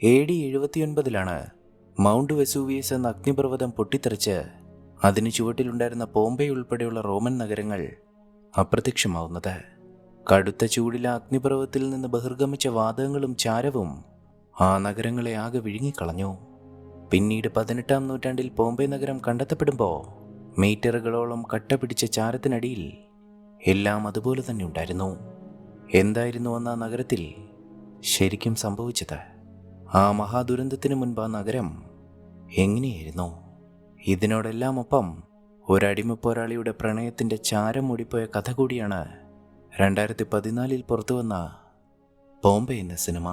AD 79 mount Vesuvius എന്ന അഗ്നിപർവ്വതം പൊട്ടിത്തെറിച്ച് അതിന് ചുവട്ടിലുണ്ടായിരുന്ന പോംബെ ഉൾപ്പെടെയുള്ള റോമൻ നഗരങ്ങൾ അപ്രത്യക്ഷമാവുന്നത്. കടുത്ത ചൂടിലെ അഗ്നിപർവ്വതത്തിൽ നിന്ന് ബഹിർഗമിച്ച വാതകങ്ങളും ചാരവും ആ നഗരങ്ങളെ ആകെ വിഴുങ്ങിക്കളഞ്ഞു. പിന്നീട് 18-ാം നൂറ്റാണ്ടിൽ പോംബെ നഗരം കണ്ടെത്തപ്പെടുമ്പോൾ മീറ്ററുകളോളം കട്ട പിടിച്ച ചാരത്തിനടിയിൽ എല്ലാം അതുപോലെ തന്നെ ഉണ്ടായിരുന്നു. എന്തായിരുന്നു അന്ന് ആ നഗരത്തിൽ ശരിക്കും സംഭവിച്ചത്? ആ മഹാദുരന്തത്തിന് മുൻപ് ആ നഗരം എങ്ങനെയായിരുന്നു? ഇതിനോടെല്ലാം ഒപ്പം ഒരടിമ പോരാളിയുടെ പ്രണയത്തിൻ്റെ ചാരം മൂടിപ്പോയ കഥ കൂടിയാണ് 2014 പുറത്തുവന്ന ബോംബെ എന്ന സിനിമ.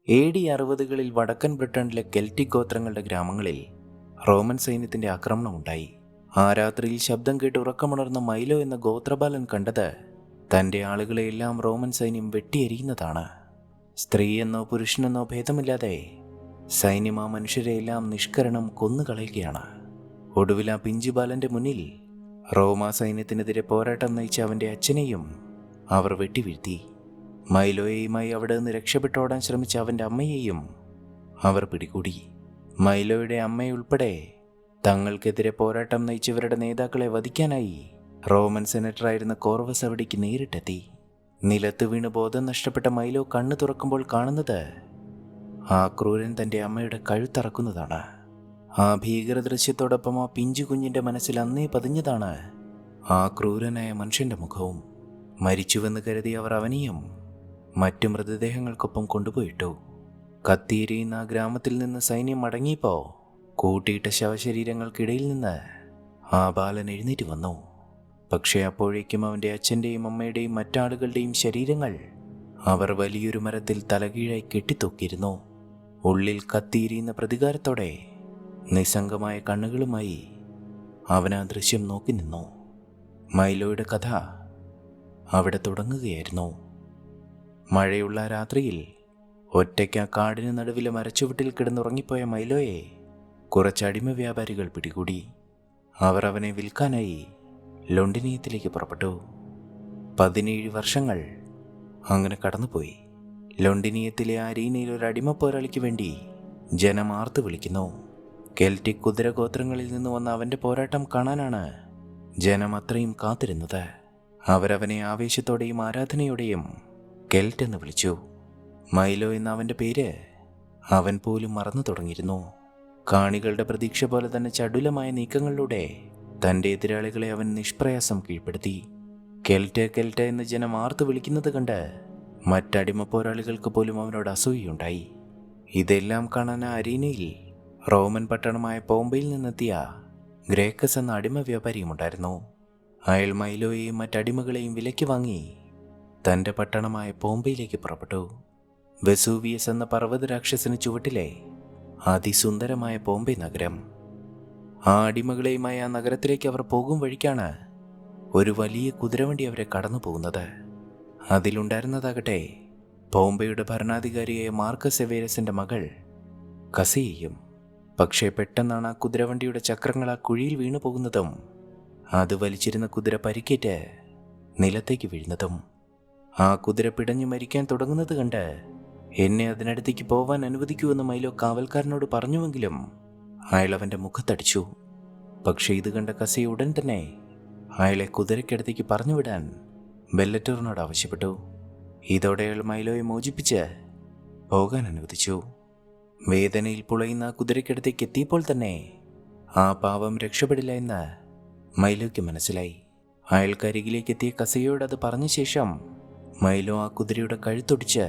AD 60-കളിൽ വടക്കൻ ബ്രിട്ടനിലെ കെൽറ്റിക് ഗോത്രങ്ങളുടെ ഗ്രാമങ്ങളിൽ റോമൻ സൈന്യത്തിൻ്റെ ആക്രമണം ഉണ്ടായി. ആ രാത്രിയിൽ ശബ്ദം കേട്ട് ഉറക്കമുണർന്ന മൈലോ എന്ന ഗോത്രബാലൻ കണ്ടത് തൻ്റെ ആളുകളെയെല്ലാം റോമൻ സൈന്യം വെട്ടിയെരിയുന്നതാണ്. സ്ത്രീയെന്നോ പുരുഷനെന്നോ ഭേദമില്ലാതെ സൈന്യം ആ മനുഷ്യരെയെല്ലാം നിഷ്കരണം കൊന്നുകളയുകയാണ്. ഒടുവിൽ ആ പിഞ്ചു ബാലൻ്റെ മുന്നിൽ റോമാ സൈന്യത്തിനെതിരെ പോരാട്ടം നയിച്ച അവൻ്റെ അച്ഛനെയും അവർ വെട്ടിവീഴ്ത്തി. മൈലോയെയുമായി അവിടെ നിന്ന് രക്ഷപ്പെട്ടോടാൻ ശ്രമിച്ച അവൻ്റെ അമ്മയെയും അവർ പിടികൂടി. മൈലോയുടെ അമ്മയുൾപ്പെടെ തങ്ങൾക്കെതിരെ പോരാട്ടം നയിച്ചവരുടെ നേതാക്കളെ വധിക്കാനായി റോമൻ സെനറ്ററായിരുന്ന കോർവസ് അവിടേക്ക് നേരിട്ടെത്തി. നിലത്ത് വീണ് ബോധം നഷ്ടപ്പെട്ട മൈലോ കണ്ണു തുറക്കുമ്പോൾ കാണുന്നത് ആ ക്രൂരൻ തൻ്റെ അമ്മയുടെ കഴുത്തറക്കുന്നതാണ്. ആ ഭീകര ദൃശ്യത്തോടൊപ്പം ആ പിഞ്ചു കുഞ്ഞിൻ്റെ മനസ്സിൽ അന്നേ പതിഞ്ഞതാണ് ആ ക്രൂരനായ മനുഷ്യൻ്റെ മുഖവും. മരിച്ചുവെന്ന് കരുതി അവർ അവനെയും മറ്റു മൃതദേഹങ്ങൾക്കൊപ്പം കൊണ്ടുപോയിട്ടു. കത്തിയെരിയുന്ന ആ ഗ്രാമത്തിൽ നിന്ന് സൈന്യം മടങ്ങിയപ്പോൾ കൂട്ടിയിട്ട ശവശരീരങ്ങൾക്കിടയിൽ നിന്ന് ആ ബാലൻ എഴുന്നേറ്റ് വന്നു. പക്ഷേ അപ്പോഴേക്കും അവൻ്റെ അച്ഛൻ്റെയും അമ്മയുടെയും മറ്റാളുകളുടെയും ശരീരങ്ങൾ അവർ വലിയൊരു മരത്തിൽ തലകീഴായി കെട്ടിത്തൂക്കിയിരുന്നു. ഉള്ളിൽ കത്തിയെരിയുന്ന പ്രതികാരത്തോടെ നിസ്സംഗമായ കണ്ണുകളുമായി അവൻ ആ ദൃശ്യം നോക്കി നിന്നു. മൈലോയുടെ കഥ അവിടെ തുടങ്ങുകയായിരുന്നു. മഴയുള്ള രാത്രിയിൽ ഒറ്റയ്ക്ക് ആ കാടിന് നടുവിലെ മരച്ചുവട്ടിൽ കിടന്നുറങ്ങിപ്പോയ മൈലോയെ കുറച്ച് അടിമ വ്യാപാരികൾ പിടികൂടി. അവർ അവനെ വിൽക്കാനായി ലൊണ്ടിനിയത്തിലേക്ക് പുറപ്പെട്ടു. 17 വർഷങ്ങൾ അങ്ങനെ കടന്നുപോയി. ലൊണ്ടിനിയത്തിലെ ആ അരീനയിൽ ഒരു അടിമ പോരാളിക്ക് വേണ്ടി ജനം ആർത്തു വിളിക്കുന്നു. കെൽറ്റിക് കുതിരഗോത്രങ്ങളിൽ നിന്ന് വന്ന അവൻ്റെ പോരാട്ടം കാണാനാണ് ജനം അത്രയും കാത്തിരുന്നത്. അവരവനെ ആവേശത്തോടെയും ആരാധനയോടെയും കെൽറ്റ് എന്ന് വിളിച്ചു. മൈലോ എന്ന അവൻ്റെ പേര് അവൻ പോലും മറന്നു തുടങ്ങിയിരുന്നു. കാണികളുടെ പ്രതീക്ഷ പോലെ തന്നെ ചടുലമായ നീക്കങ്ങളിലൂടെ തൻ്റെ എതിരാളികളെ അവൻ നിഷ്പ്രയാസം കീഴ്പ്പെടുത്തി. കെൽറ്റ് കെൽറ്റ് എന്ന് ജനം ആർത്തു വിളിക്കുന്നത് കണ്ട് മറ്റടിമ പോരാളികൾക്ക് പോലും അവനോട് അസൂയയുണ്ടായി. ഇതെല്ലാം കാണാൻ ആ അരീനയിൽ റോമൻ പട്ടണമായ പോംബെയിൽ നിന്നെത്തിയ ഗ്രേക്കസ് എന്ന അടിമ വ്യാപാരിയുമുണ്ടായിരുന്നു. അയാൾ മൈലോയെയും മറ്റടിമകളെയും വിലയ്ക്ക് വാങ്ങി തൻ്റെ പട്ടണമായ പോംബെയിലേക്ക് പുറപ്പെട്ടു. വെസൂവിയസ് എന്ന പർവ്വത രാക്ഷസിന് ചുവട്ടിലെ അതിസുന്ദരമായ പോംബെ നഗരം. ആ അടിമകളെയുമായി ആ നഗരത്തിലേക്ക് അവർ പോകും വഴിക്കാണ് ഒരു വലിയ കുതിരവണ്ടി അവരെ കടന്നു പോകുന്നത്. അതിലുണ്ടായിരുന്നതാകട്ടെ പോംബെയുടെ ഭരണാധികാരിയായ മാർക്കസ് എവേരസിൻ്റെ മകൾ കസിയയും. പക്ഷേ പെട്ടെന്നാണ് ആ കുതിരവണ്ടിയുടെ ചക്രങ്ങൾ ആ കുഴിയിൽ വീണു പോകുന്നതും അത് വലിച്ചിരുന്ന കുതിര പരിക്കേറ്റ് നിലത്തേക്ക് വീഴുന്നതും. ആ കുതിര പിടഞ്ഞു മരിക്കാൻ തുടങ്ങുന്നത് കണ്ട് എന്നെ അതിനടുത്തേക്ക് പോവാൻ അനുവദിക്കുമെന്ന് മൈലോ കാവൽക്കാരനോട് പറഞ്ഞുവെങ്കിലും അയാൾ അവൻ്റെ മുഖത്തടിച്ചു. പക്ഷേ ഇത് കണ്ട കസിയ ഉടൻ തന്നെ അയാളെ കുതിരയ്ക്കടുത്തേക്ക് പറഞ്ഞുവിടാൻ ബെല്ലറ്റോറിനോട് ആവശ്യപ്പെട്ടു. ഇതോടെ അയാൾ മൈലോയെ മോചിപ്പിച്ച് പോകാൻ അനുവദിച്ചു. വേദനയിൽ പുളയുന്ന ആ കുതിരയ്ക്കടുത്തേക്ക് എത്തിയപ്പോൾ തന്നെ ആ പാവം രക്ഷപ്പെടില്ല എന്ന് മൈലോയ്ക്ക് മനസ്സിലായി. അയാൾക്കരികിലേക്ക് എത്തിയ കസിയോട് അത് പറഞ്ഞ ശേഷം മൈലോ ആ കുതിരയുടെ കഴുത്തൊടിച്ച്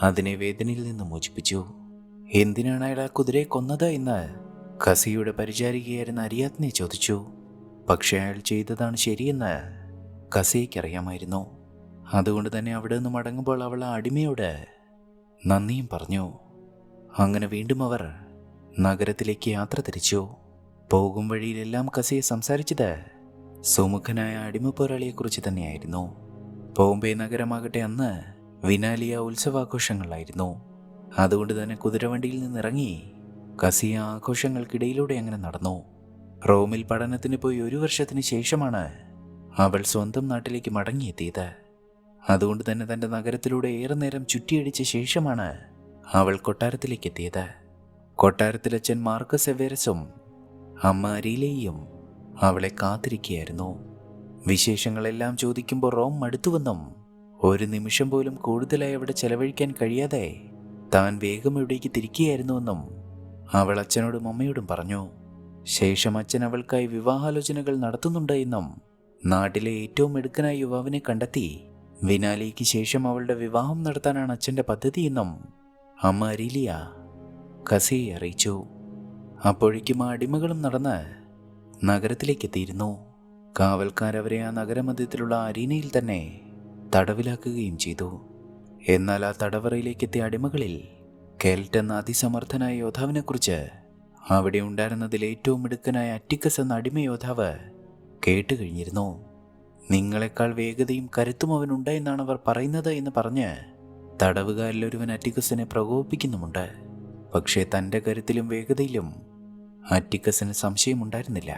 അതിനെ വേദനയിൽ നിന്ന് മോചിപ്പിച്ചു. എന്തിനാണ് അയാൾ ആ കുതിരയെ കൊന്നത് എന്ന് കസിയുടെ പരിചാരികയായിരുന്ന അരിയാത്നെ ചോദിച്ചു. പക്ഷേ അയാൾ ചെയ്തതാണ് ശരിയെന്ന് കസിയയ്ക്കറിയാമായിരുന്നു. അതുകൊണ്ട് തന്നെ അവിടെ നിന്ന് മടങ്ങുമ്പോൾ അവൾ ആ അടിമയോട് നന്ദിയും പറഞ്ഞു. അങ്ങനെ വീണ്ടും അവർ നഗരത്തിലേക്ക് യാത്ര തിരിച്ചു. പോകും വഴിയിലെല്ലാം കസിയെ സംസാരിച്ചത് സുമുഖനായ അടിമ പോരാളിയെക്കുറിച്ച് തന്നെയായിരുന്നു. ബോംബെ നഗരമാകട്ടെ അന്ന് വിനാലിയ ഉത്സവാഘോഷങ്ങളായിരുന്നു. അതുകൊണ്ട് തന്നെ കുതിരവണ്ടിയിൽ നിന്നിറങ്ങി കസിയ ആഘോഷങ്ങൾക്കിടയിലൂടെ അങ്ങനെ നടന്നു. റോമിൽ പഠനത്തിന് പോയി 1 വർഷത്തിന് ശേഷമാണ് അവൾ സ്വന്തം നാട്ടിലേക്ക് മടങ്ങിയെത്തിയത്. അതുകൊണ്ട് തന്നെ തൻ്റെ നഗരത്തിലൂടെ ഏറെ നേരം ചുറ്റിയടിച്ച ശേഷമാണ് അവൾ കൊട്ടാരത്തിലേക്ക് എത്തിയത്. കൊട്ടാരത്തിൽ അച്ഛൻ മാർക്കസ് എവേരസും അമ്മ അരീലയും അവളെ കാത്തിരിക്കുകയായിരുന്നു. വിശേഷങ്ങളെല്ലാം ചോദിക്കുമ്പോൾ റോം മടുത്തുവെന്നും 1 നിമിഷം പോലും കൂടുതലായി അവിടെ ചെലവഴിക്കാൻ കഴിയാതെ താൻ വേഗം എവിടേക്ക് തിരിക്കുകയായിരുന്നുവെന്നും അവൾ അച്ഛനോടും അമ്മയോടും പറഞ്ഞു. ശേഷം അച്ഛൻ അവൾക്കായി വിവാഹാലോചനകൾ നടത്തുന്നുണ്ട് എന്നും നാട്ടിലെ ഏറ്റവും മിടുക്കനായ യുവാവിനെ കണ്ടെത്തി വിനാലിക്ക് ശേഷം അവളുടെ വിവാഹം നടത്താനാണ് അച്ഛൻ്റെ പദ്ധതിയെന്നും അമ്മ അരീലിയ കസിയെ അറിയിച്ചു. അപ്പോഴേക്കും ആ അടിമകളും നടന്ന് നഗരത്തിലേക്ക് എത്തിയിരുന്നു. കാവൽക്കാരവരെ ആ നഗരമധ്യത്തിലുള്ള അരീനയിൽ തന്നെ തടവിലാക്കുകയും ചെയ്തു. എന്നാൽ ആ തടവറയിലേക്ക് എത്തിയ അടിമകളിൽ കെൽറ്റ് എന്ന അതിസമർത്ഥനായ യോദ്ധാവിനെക്കുറിച്ച് അവിടെ ഉണ്ടായിരുന്നതിൽ ഏറ്റവും മിടുക്കനായ അറ്റിക്കസ് എന്ന അടിമ യോദ്ധാവ് കേട്ടുകഴിഞ്ഞിരുന്നു. നിങ്ങളെക്കാൾ വേഗതയും കരുത്തും അവനുണ്ടെന്നാണ് അവർ പറയുന്നത് എന്ന് പറഞ്ഞ് തടവുകാരിലൊരുവൻ അറ്റിക്കസിനെ പ്രകോപിപ്പിക്കുന്നുമുണ്ട്. പക്ഷേ തൻ്റെ കരുത്തിലും വേഗതയിലും അറ്റിക്കസിന് സംശയമുണ്ടായിരുന്നില്ല.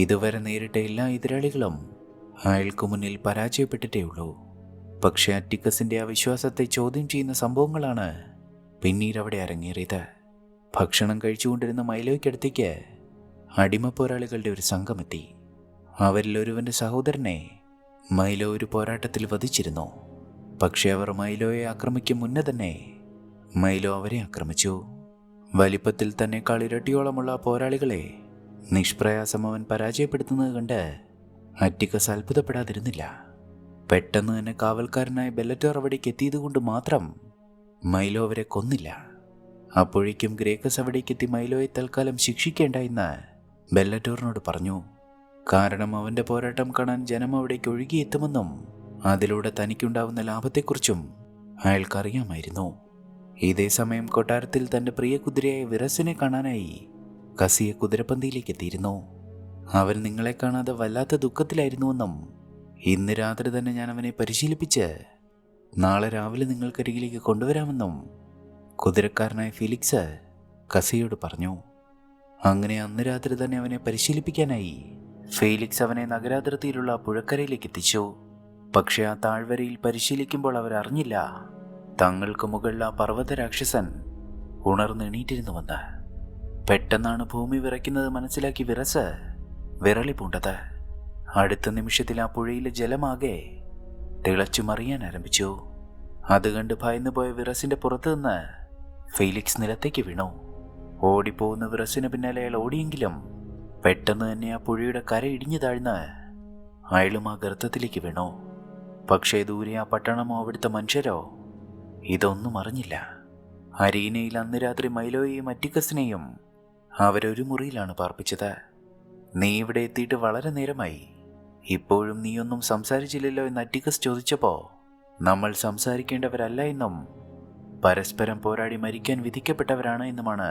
ഇതുവരെ നേരിട്ട എല്ലാ എതിരാളികളും അയാൾക്ക് മുന്നിൽ പരാജയപ്പെട്ടിട്ടേ ഉള്ളൂ. പക്ഷേ അറ്റിക്കസിൻ്റെ അവിശ്വാസത്തെ ചോദ്യം ചെയ്യുന്ന സംഭവങ്ങളാണ് പിന്നീട് അവിടെ അരങ്ങേറിയത്. ഭക്ഷണം കഴിച്ചുകൊണ്ടിരുന്ന മൈലോയ്ക്കടുത്തേക്ക് അടിമ പോരാളികളുടെ ഒരു സംഘമെത്തി. അവരിൽ ഒരുവൻ്റെ സഹോദരനെ മൈലോ ഒരു പോരാട്ടത്തിൽ വധിച്ചിരുന്നു. പക്ഷെ അവർ മൈലോയെ ആക്രമിക്കും മുന്നേ തന്നെ മൈലോ അവരെ ആക്രമിച്ചു. വലിപ്പത്തിൽ തന്നെക്കാൾ ഇരട്ടിയോളമുള്ള പോരാളികളെ നിഷ്പ്രയാസം അവൻ പരാജയപ്പെടുത്തുന്നത് കണ്ട് അറ്റിക്കസ് അത്ഭുതപ്പെടാതിരുന്നില്ല. പെട്ടെന്ന് തന്നെ കാവൽക്കാരനായ ബെല്ലറ്റോർ അവിടേക്ക് എത്തിയതുകൊണ്ട് മാത്രം മൈലോ അവരെ കൊന്നില്ല. അപ്പോഴേക്കും ഗ്രേക്കസ് അവിടേക്കെത്തി മൈലോയെ തൽക്കാലം ശിക്ഷിക്കേണ്ട എന്ന് ബെല്ലറ്റോറിനോട് പറഞ്ഞു. കാരണം അവൻ്റെ പോരാട്ടം കാണാൻ ജനം അവിടേക്ക് ഒഴുകിയെത്തുമെന്നും അതിലൂടെ തനിക്കുണ്ടാവുന്ന ലാഭത്തെക്കുറിച്ചും അയാൾക്കറിയാമായിരുന്നു. ഇതേ സമയം കൊട്ടാരത്തിൽ തൻ്റെ പ്രിയ കുതിരയായ വിറസിനെ കാണാനായി കസിയെ കുതിരപ്പന്തിയിലേക്ക് എത്തിയിരുന്നു. അവൻ നിങ്ങളെ കാണാതെ വല്ലാത്ത ദുഃഖത്തിലായിരുന്നുവെന്നും ഇന്ന് രാത്രി തന്നെ ഞാൻ അവനെ പരിശീലിപ്പിച്ച് നാളെ രാവിലെ നിങ്ങൾക്കരികിലേക്ക് കൊണ്ടുവരാമെന്നും കുതിരക്കാരനായ ഫിലിക്സ് കസിയോട് പറഞ്ഞു. അങ്ങനെ അന്ന് രാത്രി തന്നെ അവനെ പരിശീലിപ്പിക്കാനായി ഫീലിക്സ് അവനെ നഗരാതിർത്തിയിലുള്ള പുഴക്കരയിലേക്ക് എത്തിച്ചു. പക്ഷെ ആ താഴ്വരയിൽ പരിശീലിക്കുമ്പോൾ അവരറിഞ്ഞില്ല തങ്ങൾക്ക് മുകളിൽ ആ പർവ്വത രാക്ഷസൻ ഉണർന്നെണീറ്റിരുന്നുവെന്ന്. പെട്ടെന്നാണ് ഭൂമി വിറയ്ക്കുന്നത് മനസ്സിലാക്കി വിറസ് വിറളി പൂണ്ടത്. അടുത്ത നിമിഷത്തിൽ ആ പുഴയിലെ ജലമാകെ തിളച്ചു മറിയാൻ ആരംഭിച്ചു. അത് കണ്ട് ഭയന്നു പോയ വിറസിന്റെ പുറത്തു നിന്ന് ഫീലിക്സ് നിലത്തേക്ക് വീണു. ഓടിപ്പോകുന്ന വിറസിന് പിന്നാലെ അയാൾ ഓടിയെങ്കിലും പെട്ടെന്ന് തന്നെ ആ പുഴയുടെ കര ഇടിഞ്ഞു താഴ്ന്ന് അയാളും ആ ഗർത്തത്തിലേക്ക് വീണു. പക്ഷേ ദൂരെ ആ പട്ടണമോ അവിടുത്തെ മനുഷ്യരോ ഇതൊന്നും അറിഞ്ഞില്ല. അരീനയിൽ അന്ന് രാത്രി മൈലോയെയും അറ്റിക്കസിനെയും അവരൊരു മുറിയിലാണ് പാർപ്പിച്ചത്. നീ ഇവിടെ എത്തിയിട്ട് വളരെ നേരമായി, ഇപ്പോഴും നീയൊന്നും സംസാരിച്ചില്ലല്ലോ എന്ന് അറ്റിക്കസ് ചോദിച്ചപ്പോൾ നമ്മൾ സംസാരിക്കേണ്ടവരല്ല എന്നും പരസ്പരം പോരാടി മരിക്കാൻ വിധിക്കപ്പെട്ടവരാണ് എന്നുമാണ്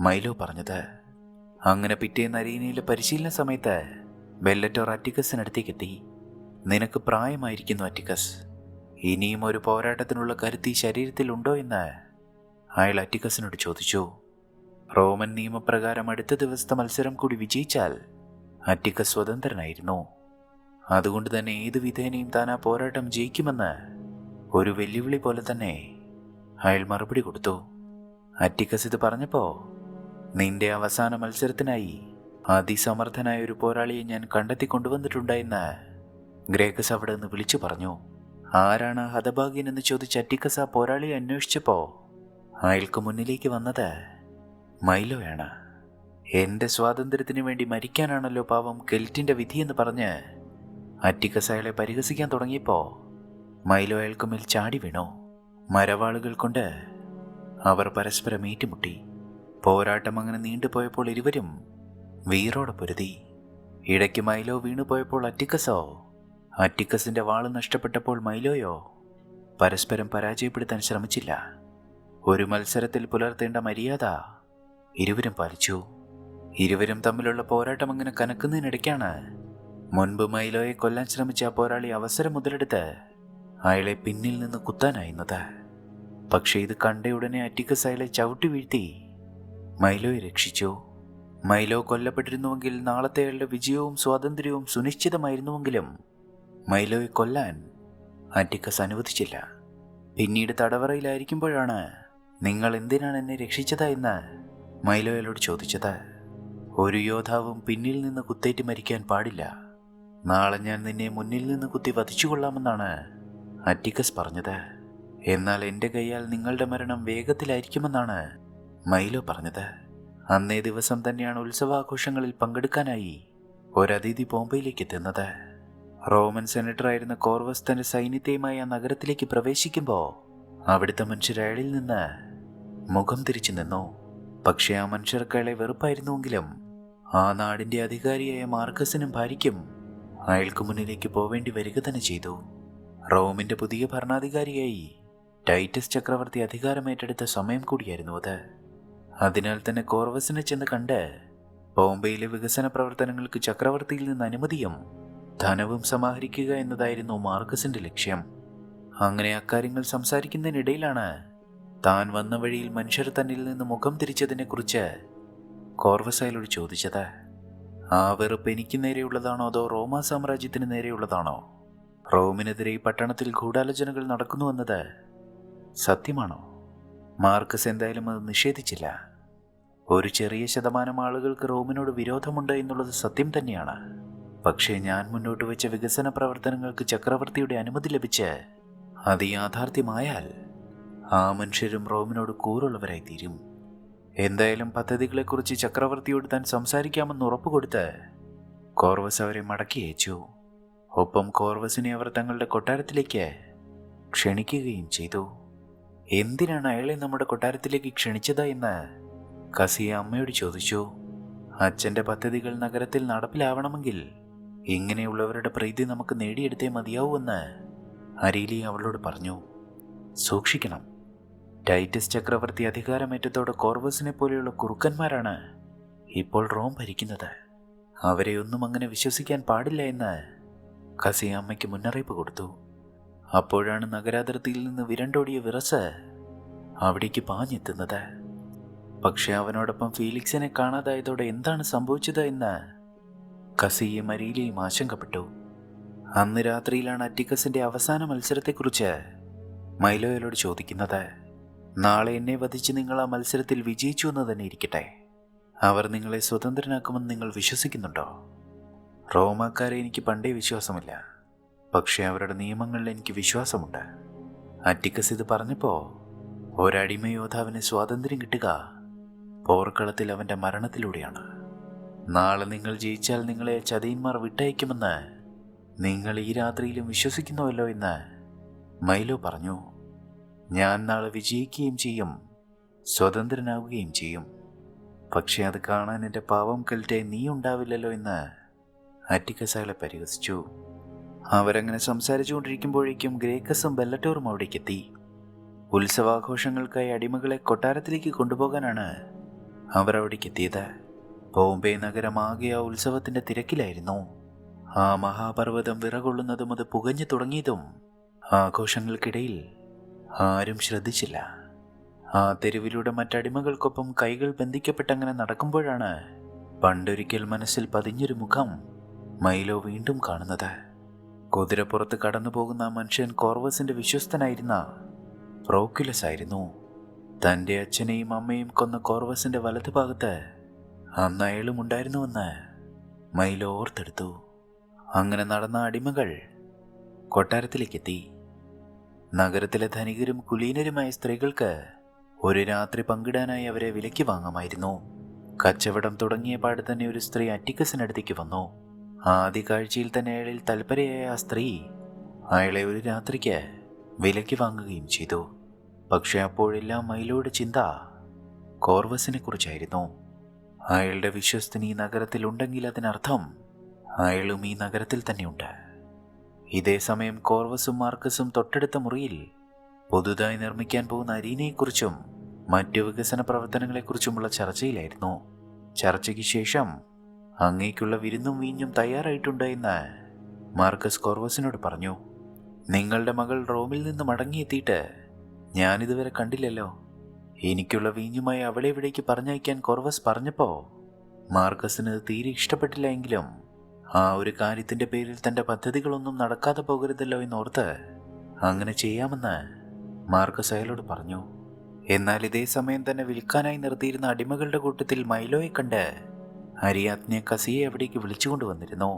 മൈലോ പറഞ്ഞത്. അങ്ങനെ പിറ്റേന്ന് അരീനയിലെ പരിശീലന സമയത്ത് ബെല്ലറ്റോർ അറ്റിക്കസിനടുത്തേക്ക് എത്തി. നിനക്ക് പ്രായമായിരിക്കുന്നു അറ്റിക്കസ്, ഇനിയും ഒരു പോരാട്ടത്തിനുള്ള കരുത്ത് ഈ ശരീരത്തിലുണ്ടോ എന്ന് അയാൾ അറ്റിക്കസിനോട് ചോദിച്ചു. റോമൻ നിയമപ്രകാരം അടുത്ത ദിവസത്തെ മത്സരം കൂടി വിജയിച്ചാൽ അറ്റിക്കസ് സ്വതന്ത്രനായിരുന്നു. അതുകൊണ്ട് തന്നെ ഏത് വിധേനയും താൻ ആ പോരാട്ടം ജയിക്കുമെന്ന് ഒരു വെല്ലുവിളി പോലെ തന്നെ അയാൾ മറുപടി കൊടുത്തു. അറ്റിക്കസ് ഇത് പറഞ്ഞപ്പോൾ നിന്റെ അവസാന മത്സരത്തിനായി അതിസമർത്ഥനായ ഒരു പോരാളിയെ ഞാൻ കണ്ടെത്തിക്കൊണ്ടുവന്നിട്ടുണ്ടെന്ന് ഗ്രേക്കസ് അവിടെ നിന്ന് വിളിച്ചു പറഞ്ഞു. ആരാണ് ഹതഭാഗ്യൻ എന്ന് ചോദിച്ച അറ്റിക്കസ് ആ പോരാളിയെ അന്വേഷിച്ചപ്പോൾ അയാൾക്ക് മുന്നിലേക്ക് വന്നത് മൈലോയാണ്. എൻ്റെ സ്വാതന്ത്ര്യത്തിന് വേണ്ടി മരിക്കാനാണല്ലോ പാവം കെൽറ്റിൻ്റെ വിധിയെന്ന് പറഞ്ഞ് അറ്റിക്കസ് അയാളെ പരിഹസിക്കാൻ തുടങ്ങിയപ്പോൾ മൈലോ അയാൾക്ക് മേൽ ചാടി വീണു. മരവാളുകൾ കൊണ്ട് അവർ പരസ്പരം ഏറ്റുമുട്ടി. പോരാട്ടം അങ്ങനെ നീണ്ടുപോയപ്പോൾ ഇരുവരും വീറോടെ പൊരുതി. ഇടയ്ക്ക് മൈലോ വീണുപോയപ്പോൾ അറ്റിക്കസിന്റെ വാള് നഷ്ടപ്പെട്ടപ്പോൾ മൈലോയോ പരസ്പരം പരാജയപ്പെടുത്താൻ ശ്രമിച്ചില്ല. ഒരു മത്സരത്തിൽ പുലർത്തേണ്ട മര്യാദ ഇരുവരും പാലിച്ചു. ഇരുവരും തമ്മിലുള്ള പോരാട്ടം അങ്ങനെ കനക്കുന്നതിനിടയ്ക്കാണ് മുൻപ് മൈലോയെ കൊല്ലാൻ ശ്രമിച്ച ആ പോരാളി അവസരം മുതലെടുത്ത് അയാളെ പിന്നിൽ നിന്ന് കുത്താനായിരുന്നത്. പക്ഷേ ഇത് കണ്ട ഉടനെ അറ്റിക്കസ് അയാളെ ചവിട്ടി വീഴ്ത്തി മൈലോയെ രക്ഷിച്ചു. മൈലോ കൊല്ലപ്പെട്ടിരുന്നുവെങ്കിൽ നാളത്തെ അയാളുടെ വിജയവും സ്വാതന്ത്ര്യവും സുനിശ്ചിതമായിരുന്നുവെങ്കിലും മൈലോയെ കൊല്ലാൻ അറ്റിക്കസ് അനുവദിച്ചില്ല. പിന്നീട് തടവറയിലായിരിക്കുമ്പോഴാണ് നിങ്ങൾ എന്തിനാണ് എന്നെ രക്ഷിച്ചതെന്ന് മൈലോയോട് ചോദിച്ചത്. ഒരു യോദ്ധാവും പിന്നിൽ നിന്ന് കുത്തേറ്റ് മരിക്കാൻ പാടില്ല. നാളെ ഞാൻ നിന്നെ മുന്നിൽ നിന്ന് കുത്തി വധിച്ചുകൊള്ളാമെന്നാണ് അറ്റിക്കസ് പറഞ്ഞത്. എന്നാൽ എൻ്റെ കൈയാൽ നിങ്ങളുടെ മരണം വേഗത്തിലായിരിക്കുമെന്നാണ് മൈലോ പറഞ്ഞത്. അന്നേ ദിവസം തന്നെയാണ് ഉത്സവാഘോഷങ്ങളിൽ പങ്കെടുക്കാനായി ഒരതിഥി ബോംബെയിലേക്ക് എത്തുന്നത്. റോമൻ സെനറ്ററായിരുന്ന കോർവസ് തന്റെ സൈന്യത്തെയുമായി ആ നഗരത്തിലേക്ക് പ്രവേശിക്കുമ്പോൾ അവിടുത്തെ മനുഷ്യർ അയാളിൽ നിന്ന് മുഖം തിരിച്ചു നിന്നു. പക്ഷെ ആ മനുഷ്യർക്ക് അയാളെ വെറുപ്പായിരുന്നുവെങ്കിലും ആ നാടിന്റെ അധികാരിയായ മാർക്കസിനും ഭാര്യയ്ക്കും അയാൾക്ക് മുന്നിലേക്ക് പോവേണ്ടി വരിക തന്നെ ചെയ്തു. റോമിന്റെ പുതിയ ഭരണാധികാരിയായി ടൈറ്റസ് ചക്രവർത്തി അധികാരമേറ്റെടുത്ത സമയം കൂടിയായിരുന്നു അത്. അതിനാൽ തന്നെ കോർവസിനെ ചെന്ന് കണ്ട് ബോംബെയിലെ വികസന പ്രവർത്തനങ്ങൾക്ക് ചക്രവർത്തിയിൽ നിന്ന് അനുമതിയും ധനവും സമാഹരിക്കുക എന്നതായിരുന്നു മാർക്കസിന്റെ ലക്ഷ്യം. അങ്ങനെ അക്കാര്യങ്ങൾ സംസാരിക്കുന്നതിനിടയിലാണ് താൻ വന്ന വഴിയിൽ മനുഷ്യർ തന്നിൽ നിന്ന് മുഖം തിരിച്ചതിനെക്കുറിച്ച് കോർവസ് അയാളോട് ചോദിച്ചത്. ആ വെറുപ്പ് എനിക്ക് നേരെയുള്ളതാണോ അതോ റോമാ സാമ്രാജ്യത്തിന് നേരെയുള്ളതാണോ? റോമിനെതിരെ ഈ പട്ടണത്തിൽ ഗൂഢാലോചനകൾ നടക്കുന്നുവെന്നത് സത്യമാണോ? മാർക്കസ് എന്തായാലും അത് നിഷേധിച്ചില്ല. ഒരു ചെറിയ ശതമാനം ആളുകൾക്ക് റോമിനോട് വിരോധമുണ്ട് എന്നുള്ളത് സത്യം തന്നെയാണ്. പക്ഷേ ഞാൻ മുന്നോട്ട് വെച്ച വികസന പ്രവർത്തനങ്ങൾക്ക് ചക്രവർത്തിയുടെ അനുമതി ലഭിച്ച് അത് യാഥാർത്ഥ്യമായാൽ ആ മനുഷ്യരും റോമിനോട് കൂറുള്ളവരായി തീരും. എന്തായാലും പദ്ധതികളെക്കുറിച്ച് ചക്രവർത്തിയോട് താൻ സംസാരിക്കാമെന്ന് ഉറപ്പുകൊടുത്ത് കോർവസ് അവരെ മടക്കി അയച്ചു. ഒപ്പം കോർവസിനെ അവർ തങ്ങളുടെ കൊട്ടാരത്തിലേക്ക് ക്ഷണിക്കുകയും ചെയ്തു. എന്തിനാണ് അയാളെ നമ്മുടെ കൊട്ടാരത്തിലേക്ക് ക്ഷണിച്ചത് എന്ന് കസിയ അമ്മയോട് ചോദിച്ചു. അച്ഛൻ്റെ പദ്ധതികൾ നഗരത്തിൽ നടപ്പിലാവണമെങ്കിൽ ഇങ്ങനെയുള്ളവരുടെ പ്രീതി നമുക്ക് നേടിയെടുത്തേ മതിയാവൂവെന്ന് അരീലി അവളോട് പറഞ്ഞു. സൂക്ഷിക്കണം, ടൈറ്റസ് ചക്രവർത്തി അധികാരമേറ്റത്തോടെ കോർവസിനെ പോലെയുള്ള കുറുക്കന്മാരാണ് ഇപ്പോൾ റോം ഭരിക്കുന്നത്. അവരെ ഒന്നും അങ്ങനെ വിശ്വസിക്കാൻ പാടില്ല എന്ന് കസിയ അമ്മയ്ക്ക് മുന്നറിയിപ്പ് കൊടുത്തു. അപ്പോഴാണ് നഗരാതിർത്തിയിൽ നിന്ന് വിരണ്ടോടിയ വിറസ് അവിടേക്ക് പാഞ്ഞെത്തുന്നത്. പക്ഷെ അവനോടൊപ്പം ഫീലിക്സിനെ കാണാതായതോടെ എന്താണ് സംഭവിച്ചത് എന്ന് കസിയും അരീലിയും ആശങ്കപ്പെട്ടു. അന്ന് രാത്രിയിലാണ് അറ്റിക്കസിന്റെ അവസാന മത്സരത്തെക്കുറിച്ച് മൈലോയോട് ചോദിക്കുന്നത്. നാളെ എന്നെ വധിച്ച് നിങ്ങൾ ആ മത്സരത്തിൽ വിജയിച്ചു എന്ന് തന്നെ ഇരിക്കട്ടെ. അവർ നിങ്ങളെ സ്വതന്ത്രനാക്കുമെന്ന് നിങ്ങൾ വിശ്വസിക്കുന്നുണ്ടോ? റോമാക്കാരെ എനിക്ക് പണ്ടേ വിശ്വാസമില്ല, പക്ഷെ അവരുടെ നിയമങ്ങളിൽ എനിക്ക് വിശ്വാസമുണ്ട്. അറ്റിക്കസ് ഇത് പറഞ്ഞപ്പോൾ ഒരടിമ യോദ്ധാവിന് സ്വാതന്ത്ര്യം കിട്ടുക പോർക്കളത്തിൽ അവൻ്റെ മരണത്തിലൂടെയാണ്. നാളെ നിങ്ങൾ ജയിച്ചാൽ നിങ്ങളെ ചതിയന്മാർ വിട്ടയക്കുമെന്ന് നിങ്ങൾ ഈ രാത്രിയിലും വിശ്വസിക്കുന്നുവല്ലോ എന്ന് മൈലോ പറഞ്ഞു. ഞാൻ നാളെ വിജയിക്കുകയും ചെയ്യും, സ്വതന്ത്രനാവുകയും ചെയ്യും. പക്ഷെ അത് കാണാൻ എൻ്റെ പാവം കൽറ്റെ നീ ഉണ്ടാവില്ലല്ലോ എന്ന് അറ്റിക്കസ് അയാളെ പരിഹസിച്ചു. അവരങ്ങനെ സംസാരിച്ചുകൊണ്ടിരിക്കുമ്പോഴേക്കും ഗ്രേക്കസും ബെല്ലറ്റോറും അവിടേക്കെത്തി. ഉത്സവാഘോഷങ്ങൾക്കായി അടിമകളെ കൊട്ടാരത്തിലേക്ക് കൊണ്ടുപോകാനാണ് അവർ അവിടേക്കെത്തിയത്. ബോംബെ നഗരമാകെ ആ ഉത്സവത്തിന്റെ തിരക്കിലായിരുന്നു. ആ മഹാപർവ്വതം വിറകൊള്ളുന്നതും അത് പുകഞ്ഞു തുടങ്ങിയതും ആഘോഷങ്ങൾക്കിടയിൽ ആരും ശ്രദ്ധിച്ചില്ല. ആ തെരുവിലൂടെ മറ്റടിമകൾക്കൊപ്പം കൈകൾ ബന്ധിക്കപ്പെട്ടങ്ങനെ നടക്കുമ്പോഴാണ് പണ്ടൊരിക്കൽ മനസ്സിൽ പതിഞ്ഞൊരു മുഖം മൈലോ വീണ്ടും കാണുന്നത്. കുതിരപ്പുറത്ത് കടന്നു പോകുന്ന ആ മനുഷ്യൻ കോർവസിന്റെ വിശ്വസ്തനായിരുന്ന പ്രോക്യുലസ് ആയിരുന്നു. തൻ്റെ അച്ഛനെയും അമ്മയും കൊന്ന കോർവസിന്റെ വലതുഭാഗത്ത് അന്ന് അയാളും ഉണ്ടായിരുന്നുവെന്ന് മൈലോ ഓർത്തെടുത്തു. അങ്ങനെ നടന്ന അടിമകൾ കൊട്ടാരത്തിലേക്കെത്തി. നഗരത്തിലെ ധനികരും കുലീനരുമായ സ്ത്രീകൾക്ക് ഒരു രാത്രി പങ്കിടാനായി അവരെ വിലയ്ക്ക് വാങ്ങാമായിരുന്നു. കച്ചവടം തുടങ്ങിയ പാട് തന്നെ ഒരു സ്ത്രീ അറ്റിക്കസിനടുത്തേക്ക് വന്നു. ആദ്യ കാഴ്ചയിൽ തന്നെ അയാളിൽ തൽപരയായ ആ സ്ത്രീ അയാളെ ഒരു രാത്രിക്ക് വിലയ്ക്ക് വാങ്ങുകയും ചെയ്തു. പക്ഷെ അപ്പോഴെല്ലാം മൈലോയുടെ ചിന്ത കോർവസിനെ കുറിച്ചായിരുന്നു. അയാളുടെ വിശ്വസ്തന് ഈ നഗരത്തിലുണ്ടെങ്കിൽ അതിനർത്ഥം അയാളും ഈ നഗരത്തിൽ തന്നെയുണ്ട്. ഇതേ സമയം കോർവസും മാർക്കസും തൊട്ടടുത്ത മുറിയിൽ പുതുതായി നിർമ്മിക്കാൻ പോകുന്ന അരീനയെക്കുറിച്ചും മറ്റു വികസന പ്രവർത്തനങ്ങളെക്കുറിച്ചുമുള്ള ചർച്ചയിലായിരുന്നു. ചർച്ചയ്ക്ക് ശേഷം അങ്ങേക്കുള്ള വിരുന്നും വീഞ്ഞും തയ്യാറായിട്ടുണ്ട് എന്ന് മാർക്കസ് കോർവസിനോട് പറഞ്ഞു. നിങ്ങളുടെ മകൾ റോമിൽ നിന്ന് മടങ്ങിയെത്തിയിട്ട് ഞാനിതുവരെ കണ്ടില്ലല്ലോ. എനിക്കുള്ള വീഞ്ഞുമായി അവളെ ഇവിടേക്ക് പറഞ്ഞയക്കാൻ കോർവസ് പറഞ്ഞപ്പോൾ മാർക്കസിന് ഇത് തീരെ ഇഷ്ടപ്പെട്ടില്ല. എങ്കിലും ആ ഒരു കാര്യത്തിന്റെ പേരിൽ തന്റെ പദ്ധതികളൊന്നും നടക്കാതെ പോകരുതല്ലോ എന്നോർത്ത് അങ്ങനെ ചെയ്യാമെന്ന് മാർക്കസ് അയാളോട് പറഞ്ഞു. എന്നാൽ ഇതേ സമയം തന്നെ വിൽക്കാനായി നിർത്തിയിരുന്ന അടിമകളുടെ കൂട്ടത്തിൽ മൈലോയെ കണ്ട് അരിയാത്നെ കസിയെ അവിടേക്ക് വിളിച്ചുകൊണ്ടുവന്നിരുന്നു.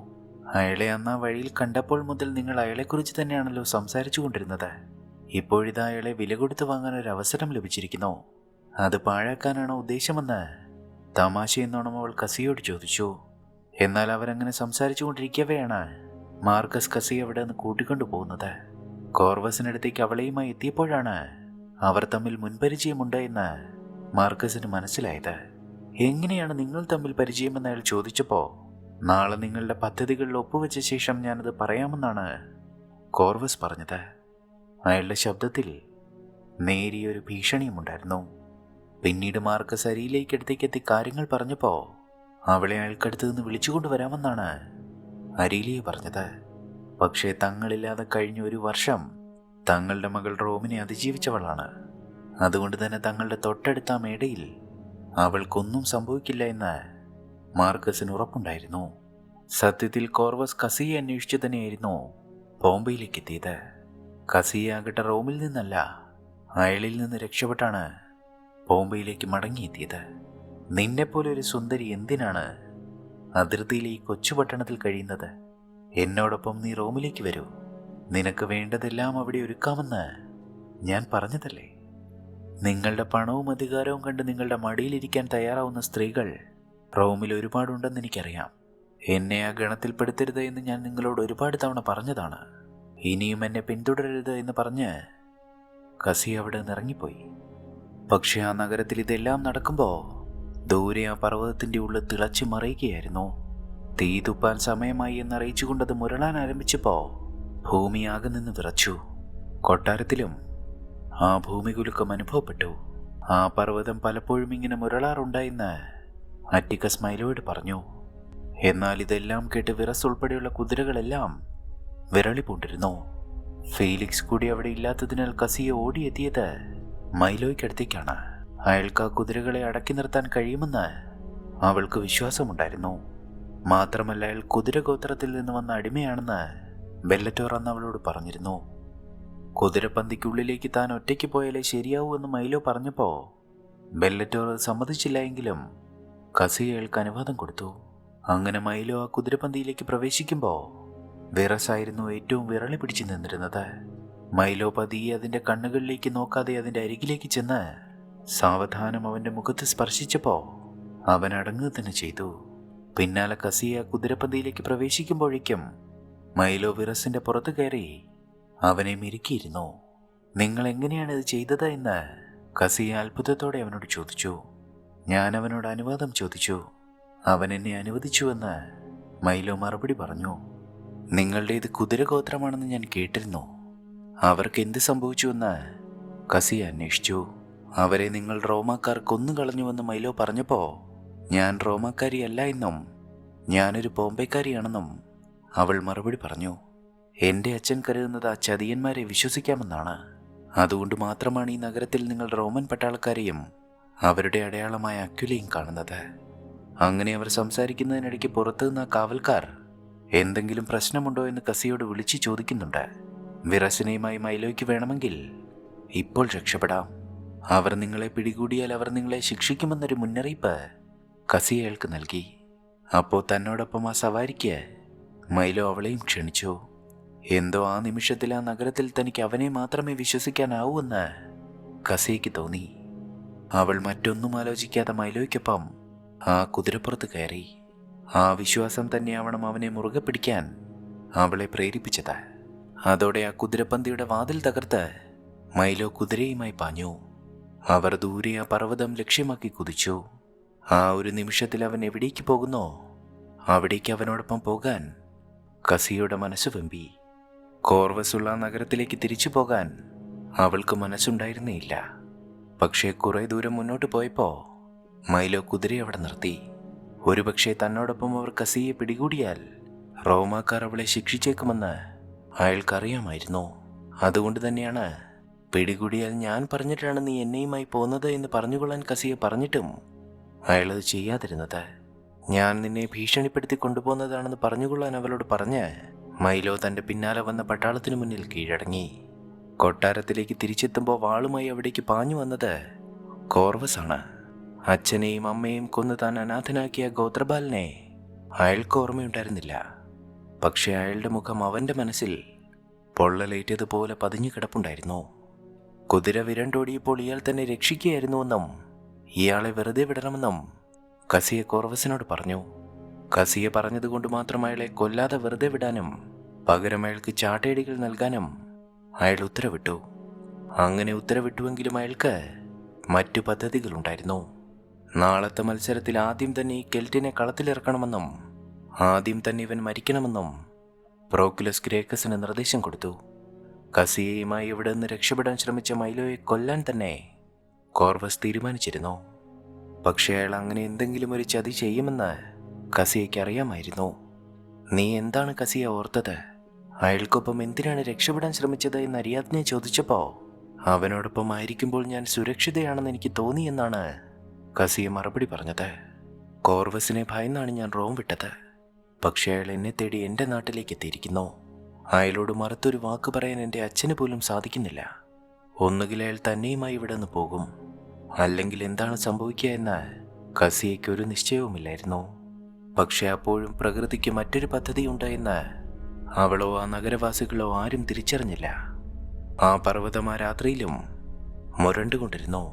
അയാളെ അന്ന് ആ വഴിയിൽ കണ്ടപ്പോൾ മുതൽ നിങ്ങൾ അയാളെക്കുറിച്ച് തന്നെയാണല്ലോ സംസാരിച്ചു കൊണ്ടിരുന്നത്. ഇപ്പോഴിതാ അയാളെ വില കൊടുത്ത് വാങ്ങാൻ ഒരു അവസരം ലഭിച്ചിരിക്കുന്നു. അത് പാഴാക്കാനാണോ ഉദ്ദേശമെന്ന് തമാശയെന്നോണം അവൾ കസിയോട് ചോദിച്ചു. എന്നാൽ അവരങ്ങനെ സംസാരിച്ചു കൊണ്ടിരിക്കവെയാണ് മാർക്കസ് കസിയെ അവിടെ നിന്ന് കൂട്ടിക്കൊണ്ടു പോകുന്നത്. കോർവസിനടുത്തേക്ക് അവളെയുമായി എത്തിയപ്പോഴാണ് അവർ തമ്മിൽ മുൻപരിചയമുണ്ട് എന്ന് മാർക്കസിന് മനസ്സിലായത്. എങ്ങനെയാണ് നിങ്ങൾ തമ്മിൽ പരിചയമെന്ന് അയാൾ ചോദിച്ചപ്പോൾ നാളെ നിങ്ങളുടെ പദ്ധതികളിൽ ഒപ്പുവെച്ച ശേഷം ഞാനത് പറയാമെന്നാണ് കോർവസ് പറഞ്ഞത്. അയാളുടെ ശബ്ദത്തിൽ നേരിയൊരു ഭീഷണിയുമുണ്ടായിരുന്നു. പിന്നീട് മാർക്കസ് അരിയിലേക്കടുത്തേക്ക് എത്തി കാര്യങ്ങൾ പറഞ്ഞപ്പോൾ അവളെ അയാൾക്കടുത്ത് നിന്ന് വിളിച്ചുകൊണ്ടുവരാമെന്നാണ് അരീലിയ പറഞ്ഞത്. പക്ഷേ തങ്ങളില്ലാതെ കഴിഞ്ഞ ഒരു വർഷം തങ്ങളുടെ മകൾ റോമിനെ അതിജീവിച്ചവളാണ്. അതുകൊണ്ട് തന്നെ തങ്ങളുടെ തൊട്ടടുത്ത മേടയിൽ അവൾക്കൊന്നും സംഭവിക്കില്ല എന്ന് മാർക്കസിന് ഉറപ്പുണ്ടായിരുന്നു. സത്യത്തിൽ കോർവസ് കസിയെ അന്വേഷിച്ചു തന്നെയായിരുന്നു ബോംബെയിലേക്ക് എത്തിയത്. കസിയെ ആകട്ടെ റോമിൽ നിന്നല്ല, അയളിൽ നിന്ന് രക്ഷപ്പെട്ടാണ് ബോംബെയിലേക്ക് മടങ്ങിയെത്തിയത്. നിന്നെപ്പോലെ ഒരു സുന്ദരി എന്തിനാണ് അതിർത്തിയിലെ ഈ കൊച്ചു പട്ടണത്തിൽ കഴിയുന്നത്? എന്നോടൊപ്പം നീ റോമിലേക്ക് വരൂ. നിനക്ക് വേണ്ടതെല്ലാം അവിടെ ഒരുക്കാമെന്ന് ഞാൻ പറഞ്ഞതല്ലേ. നിങ്ങളുടെ പണവും അധികാരവും കണ്ട് നിങ്ങളുടെ മടിയിലിരിക്കാൻ തയ്യാറാവുന്ന സ്ത്രീകൾ റോമിൽ ഒരുപാടുണ്ടെന്ന് എനിക്കറിയാം. എന്നെ ആ ഗണത്തിൽപ്പെടുത്തരുത് എന്ന് ഞാൻ നിങ്ങളോട് ഒരുപാട് തവണ പറഞ്ഞതാണ്. ഇനിയും എന്നെ പിന്തുടരരുത് എന്ന് പറഞ്ഞ് കസി അവിടെ നിറങ്ങിപ്പോയി. പക്ഷെ ആ നഗരത്തിൽ ഇതെല്ലാം നടക്കുമ്പോൾ ദൂരെ ആ പർവ്വതത്തിൻ്റെ ഉള്ളിൽ തിളച്ചു മറിയുകയായിരുന്നു. തീ തുപ്പാൻ സമയമായി എന്നറിയിച്ചുകൊണ്ടത് മുരളാൻ ആരംഭിച്ചപ്പോൾ ഭൂമി ആകെ നിന്ന് വിറച്ചു. കൊട്ടാരത്തിലും ആ ഭൂമികുലുക്കം അനുഭവപ്പെട്ടു. ആ പർവ്വതം പലപ്പോഴും ഇങ്ങനെ മുരളാറുണ്ടായെന്ന് അറ്റിക്കസ് മൈലോയോട് പറഞ്ഞു. എന്നാൽ ഇതെല്ലാം കേട്ട് വിറസ് ഉൾപ്പെടെയുള്ള കുതിരകളെല്ലാം വിരളി പൂണ്ടിരുന്നു. ഫീലിക്സ് കൂടി അവിടെ ഇല്ലാത്തതിനാൽ കസിയെ ഓടിയെത്തിയത് മൈലോയ്ക്കടുത്തേക്കാണ്. അയാൾക്ക് ആ കുതിരകളെ അടക്കി നിർത്താൻ കഴിയുമെന്ന് അവൾക്ക് വിശ്വാസമുണ്ടായിരുന്നു. മാത്രമല്ല അയാൾ കുതിരഗോത്രത്തിൽ നിന്ന് വന്ന അടിമയാണെന്ന് ബെല്ലറ്റോർ അന്ന് അവളോട് പറഞ്ഞിരുന്നു. കുതിരപ്പന്തിക്കുള്ളിലേക്ക് താൻ ഒറ്റയ്ക്ക് പോയാലേ ശരിയാവൂ എന്ന് മൈലോ പറഞ്ഞപ്പോൾ ബെല്ലറ്റോർ സമ്മതിച്ചില്ല. എങ്കിലും കസി അയാൾക്ക് അനുവാദം കൊടുത്തു. അങ്ങനെ മൈലോ ആ കുതിരപ്പന്തിയിലേക്ക് പ്രവേശിക്കുമ്പോൾ വിറസായിരുന്നു ഏറ്റവും വിരളി പിടിച്ചു നിന്നിരുന്നത്. മൈലോ പതിയെ അതിൻ്റെ കണ്ണുകളിലേക്ക് നോക്കാതെ അതിൻ്റെ അരികിലേക്ക് ചെന്ന് സാവധാനം അവൻ്റെ മുഖത്ത് സ്പർശിച്ചപ്പോൾ അവൻ അടങ്ങുക തന്നെ ചെയ്തു. പിന്നാലെ കസിയ കുതിരപ്പന്തിയിലേക്ക് പ്രവേശിക്കുമ്പോഴേക്കും മൈലോ വിറസിൻ്റെ പുറത്ത് കയറി അവനെ മെരുക്കിയിരുന്നു. നിങ്ങൾ എങ്ങനെയാണ് ഇത് ചെയ്തത് എന്ന് കസിയ അത്ഭുതത്തോടെ അവനോട് ചോദിച്ചു. ഞാൻ അവനോട് അനുവാദം ചോദിച്ചു. അവൻ എന്നെ അനുവദിച്ചുവെന്ന് മൈലോ മറുപടി പറഞ്ഞു. നിങ്ങളുടേത് കുതിരഗോത്രമാണെന്ന് ഞാൻ കേട്ടിരുന്നു. അവർക്ക് എന്ത് സംഭവിച്ചുവെന്ന് കസിയ അന്വേഷിച്ചു. അവരെ നിങ്ങൾ റോമാക്കാർ കൊന്നുകളഞ്ഞുവെന്ന് മൈലോ പറഞ്ഞപ്പോൾ ഞാൻ റോമാക്കാരിയല്ല എന്നും ഞാനൊരു ബോംബെക്കാരിയാണെന്നും അവൾ മറുപടി പറഞ്ഞു. എൻ്റെ അച്ഛൻ കരുതുന്നത് ആ ചതിയന്മാരെ വിശ്വസിക്കാമെന്നാണ്. അതുകൊണ്ട് മാത്രമാണ് ഈ നഗരത്തിൽ നിങ്ങൾ റോമൻ പട്ടാളക്കാരെയും അവരുടെ അടയാളമായ അക്യുലയും കാണുന്നത്. അങ്ങനെ അവർ സംസാരിക്കുന്നതിനിടയ്ക്ക് പുറത്തുനിന്ന് ആ കാവൽക്കാർ എന്തെങ്കിലും പ്രശ്നമുണ്ടോ എന്ന് കസിയോട് വിളിച്ച് ചോദിക്കുന്നുണ്ട്. വിറസിനെയുമായി മൈലോയ്ക്ക് വേണമെങ്കിൽ ഇപ്പോൾ രക്ഷപ്പെടാം. അവർ നിങ്ങളെ പിടികൂടിയാൽ അവർ നിങ്ങളെ ശിക്ഷിക്കുമെന്നൊരു മുന്നറിയിപ്പ് കസി അയാൾക്ക് നൽകി. അപ്പോൾ തന്നോടൊപ്പം ആ സവാരിക്ക് മൈലോ അവളെയും ക്ഷണിച്ചു. എന്തോ ആ നിമിഷത്തിൽ ആ നഗരത്തിൽ തനിക്ക് അവനെ മാത്രമേ വിശ്വസിക്കാനാവൂ എന്ന് കസിയയ്ക്ക് തോന്നി. അവൾ മറ്റൊന്നും ആലോചിക്കാതെ മൈലോയ്ക്കൊപ്പം ആ കുതിരപ്പുറത്ത് കയറി. ആ വിശ്വാസം തന്നെയാവണം അവനെ മുറുകെ പിടിക്കാൻ അവളെ പ്രേരിപ്പിച്ചത്. അതോടെ ആ കുതിരപ്പന്തിയുടെ വാതിൽ തകർത്ത് മൈലോ കുതിരയുമായി പാഞ്ഞു. അവർ ദൂരെ ആ പർവ്വതം ലക്ഷ്യമാക്കി കുതിച്ചു. ആ ഒരു നിമിഷത്തിൽ അവൻ എവിടേക്ക് പോകുന്നോ അവിടേക്ക് അവനോടൊപ്പം പോകാൻ കസിയുടെ മനസ്സ് വെമ്പി. കോർവസുള്ള നഗരത്തിലേക്ക് തിരിച്ചു പോകാൻ അവൾക്ക് മനസ്സുണ്ടായിരുന്നേയില്ല. പക്ഷേ കുറെ ദൂരം മുന്നോട്ട് പോയപ്പോൾ മൈലോ കുതിരയെ അവിടെ നിർത്തി. ഒരുപക്ഷെ തന്നോടൊപ്പം അവർ കസിയെ പിടികൂടിയാൽ റോമാക്കാർ അവളെ ശിക്ഷിച്ചേക്കുമെന്ന് അയാൾക്കറിയാമായിരുന്നു. അതുകൊണ്ട് തന്നെയാണ് പിടികൂടിയാൽ ഞാൻ പറഞ്ഞിട്ടാണ് നീ എന്നെയുമായി പോകുന്നത് എന്ന് പറഞ്ഞുകൊള്ളാൻ കസിയ പറഞ്ഞിട്ടും അയാളത് ചെയ്യാതിരുന്നത്. ഞാൻ നിന്നെ ഭീഷണിപ്പെടുത്തി കൊണ്ടുപോകുന്നതാണെന്ന് പറഞ്ഞുകൊള്ളാൻ അവളോട് പറഞ്ഞ് മൈലോ തൻ്റെ പിന്നാലെ വന്ന പട്ടാളത്തിനു മുന്നിൽ കീഴടങ്ങി. കൊട്ടാരത്തിലേക്ക് തിരിച്ചെത്തുമ്പോൾ വാളുമായി അവിടേക്ക് പാഞ്ഞു വന്നത് കോർവസ് ആണ്. അച്ഛനെയും അമ്മയെയും കൊന്ന് താൻ അനാഥനാക്കിയ ഗോത്രബാലനെ അയാൾക്ക് ഓർമ്മയുണ്ടായിരുന്നില്ല. പക്ഷെ അയാളുടെ മുഖം അവൻ്റെ മനസ്സിൽ പൊള്ളലേറ്റതുപോലെ പതിഞ്ഞു കിടപ്പുണ്ടായിരുന്നു. കുതിര വിരണ്ടോടിയപ്പോൾ ഇയാൾ തന്നെ രക്ഷിക്കുകയായിരുന്നുവെന്നും ഇയാളെ വെറുതെ വിടണമെന്നും കസിയ കോർവസിനോട് പറഞ്ഞു. കസിയ പറഞ്ഞതുകൊണ്ട് മാത്രം അയാളെ കൊല്ലാതെ വെറുതെ വിടാനും പകരം അയാൾക്ക് ചാട്ടയടികൾ നൽകാനും അയാൾ ഉത്തരവിട്ടു. അങ്ങനെ ഉത്തരവിട്ടുവെങ്കിലും അയാൾക്ക് മറ്റു പദ്ധതികളുണ്ടായിരുന്നു. നാളത്തെ മത്സരത്തിൽ ആദ്യം തന്നെ ഈ കെൽറ്റിനെ കളത്തിലിറക്കണമെന്നും ആദ്യം തന്നെ ഇവൻ മരിക്കണമെന്നും പ്രോക്കുലസ് ഗ്രേക്കസിന് നിർദ്ദേശം കൊടുത്തു. കസിയയുമായി ഇവിടെ നിന്ന് രക്ഷപ്പെടാൻ ശ്രമിച്ച മൈലോയെ കൊല്ലാൻ തന്നെ കോർവസ് തീരുമാനിച്ചിരുന്നു. പക്ഷേ അയാൾ അങ്ങനെ എന്തെങ്കിലും ഒരു ചതി ചെയ്യുമെന്ന് കസിയയ്ക്ക് അറിയാമായിരുന്നു. നീ എന്താണ് കസിയ ഓർത്തത്? അയാൾക്കൊപ്പം എന്തിനാണ് രക്ഷപ്പെടാൻ ശ്രമിച്ചത് എന്ന് അരിയാജ്ഞ ചോദിച്ചപ്പോൾ അവനോടൊപ്പം ആയിരിക്കുമ്പോൾ ഞാൻ സുരക്ഷിതയാണെന്ന് എനിക്ക് തോന്നിയെന്നാണ് കസിയ മറുപടി പറഞ്ഞത്. കോർവസിനെ ഭയന്നാണ് ഞാൻ റോം വിട്ടത്. പക്ഷേ അയാൾ എന്നെ തേടി എൻ്റെ നാട്ടിലേക്ക് എത്തിയിരിക്കുന്നു. അയാളോട് മറുത്തൊരു വാക്ക് പറയാൻ എൻ്റെ അച്ഛന് പോലും സാധിക്കുന്നില്ല. ഒന്നുകിൽ അയാൾ തന്നെയുമായി ഇവിടെ നിന്ന് പോകും, അല്ലെങ്കിൽ എന്താണ് സംഭവിക്കുക എന്ന് കസിയയ്ക്ക് ഒരു നിശ്ചയവുമില്ലായിരുന്നു. പക്ഷെ അപ്പോഴും പ്രകൃതിക്ക് മറ്റൊരു പദ്ധതിയുണ്ട് എന്ന് അവളോ ആ നഗരവാസികളോ ആരും തിരിച്ചറിഞ്ഞില്ല. ആ പർവ്വതം ആ രാത്രിയിലും മുരണ്ടുകൊണ്ടിരുന്നു.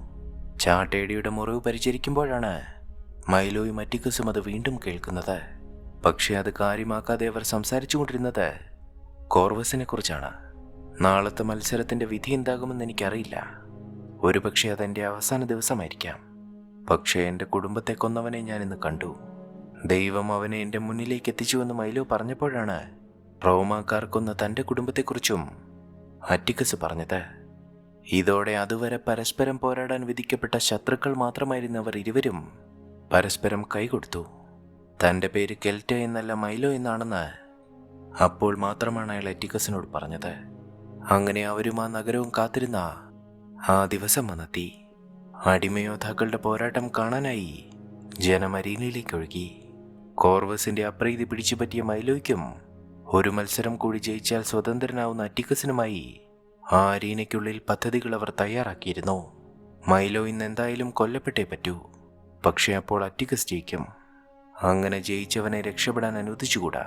ചാട്ടേടിയുടെ മുറിവ് പരിചരിക്കുമ്പോഴാണ് മൈലോയും അറ്റിക്കസും അത് വീണ്ടും കേൾക്കുന്നത്. പക്ഷെ അത് കാര്യമാക്കാതെ അവർ സംസാരിച്ചു കൊണ്ടിരുന്നത് കോർവസിനെ കുറിച്ചാണ്. നാളത്തെ മത്സരത്തിൻ്റെ വിധി എന്താകുമെന്ന് എനിക്കറിയില്ല. ഒരുപക്ഷെ അതെൻ്റെ അവസാന ദിവസമായിരിക്കാം. പക്ഷേ എൻ്റെ കുടുംബത്തെ കൊന്നവനെ ഞാൻ ഇന്ന് കണ്ടു. ദൈവം അവനെ എൻ്റെ മുന്നിലേക്ക് എത്തിച്ചുവെന്ന് മൈലോ പറഞ്ഞപ്പോഴാണ് റോമാക്കാർ കൊന്ന തൻ്റെ കുടുംബത്തെക്കുറിച്ചും അറ്റിക്കസ് പറഞ്ഞത്. ഇതോടെ അതുവരെ പരസ്പരം പോരാടാൻ വിധിക്കപ്പെട്ട ശത്രുക്കൾ മാത്രമായിരുന്ന അവർ ഇരുവരും പരസ്പരം കൈകൊടുത്തു. തൻ്റെ പേര് കെൽറ്റ എന്നല്ല മൈലോ എന്നാണെന്ന് അപ്പോൾ മാത്രമാണ് അയാൾ അറ്റിക്കസിനോട് പറഞ്ഞത്. അങ്ങനെ അവരും ആ നഗരവും കാത്തിരുന്ന ആ ദിവസം വന്നെത്തി. അടിമയോദ്ധാക്കളുടെ പോരാട്ടം കാണാനായി ജനം അരീനയിലേക്ക് ഒഴുകി. കോർവസിന്റെ അപ്രീതി പിടിച്ചുപറ്റിയ മൈലോയ്ക്കും ഒരു മത്സരം കൂടി ജയിച്ചാൽ സ്വതന്ത്രനാവുന്ന അറ്റിക്കസിനുമായി ആ അരീനയ്ക്കുള്ളിൽ പദ്ധതികൾ അവർ തയ്യാറാക്കിയിരുന്നു. മൈലോ ഇന്ന് എന്തായാലും കൊല്ലപ്പെട്ടേ പറ്റൂ. പക്ഷെ അപ്പോൾ അറ്റിക്കസ് ജയിക്കും. അങ്ങനെ ജയിച്ചവനെ രക്ഷപ്പെടാൻ അനുവദിച്ചുകൂടാ.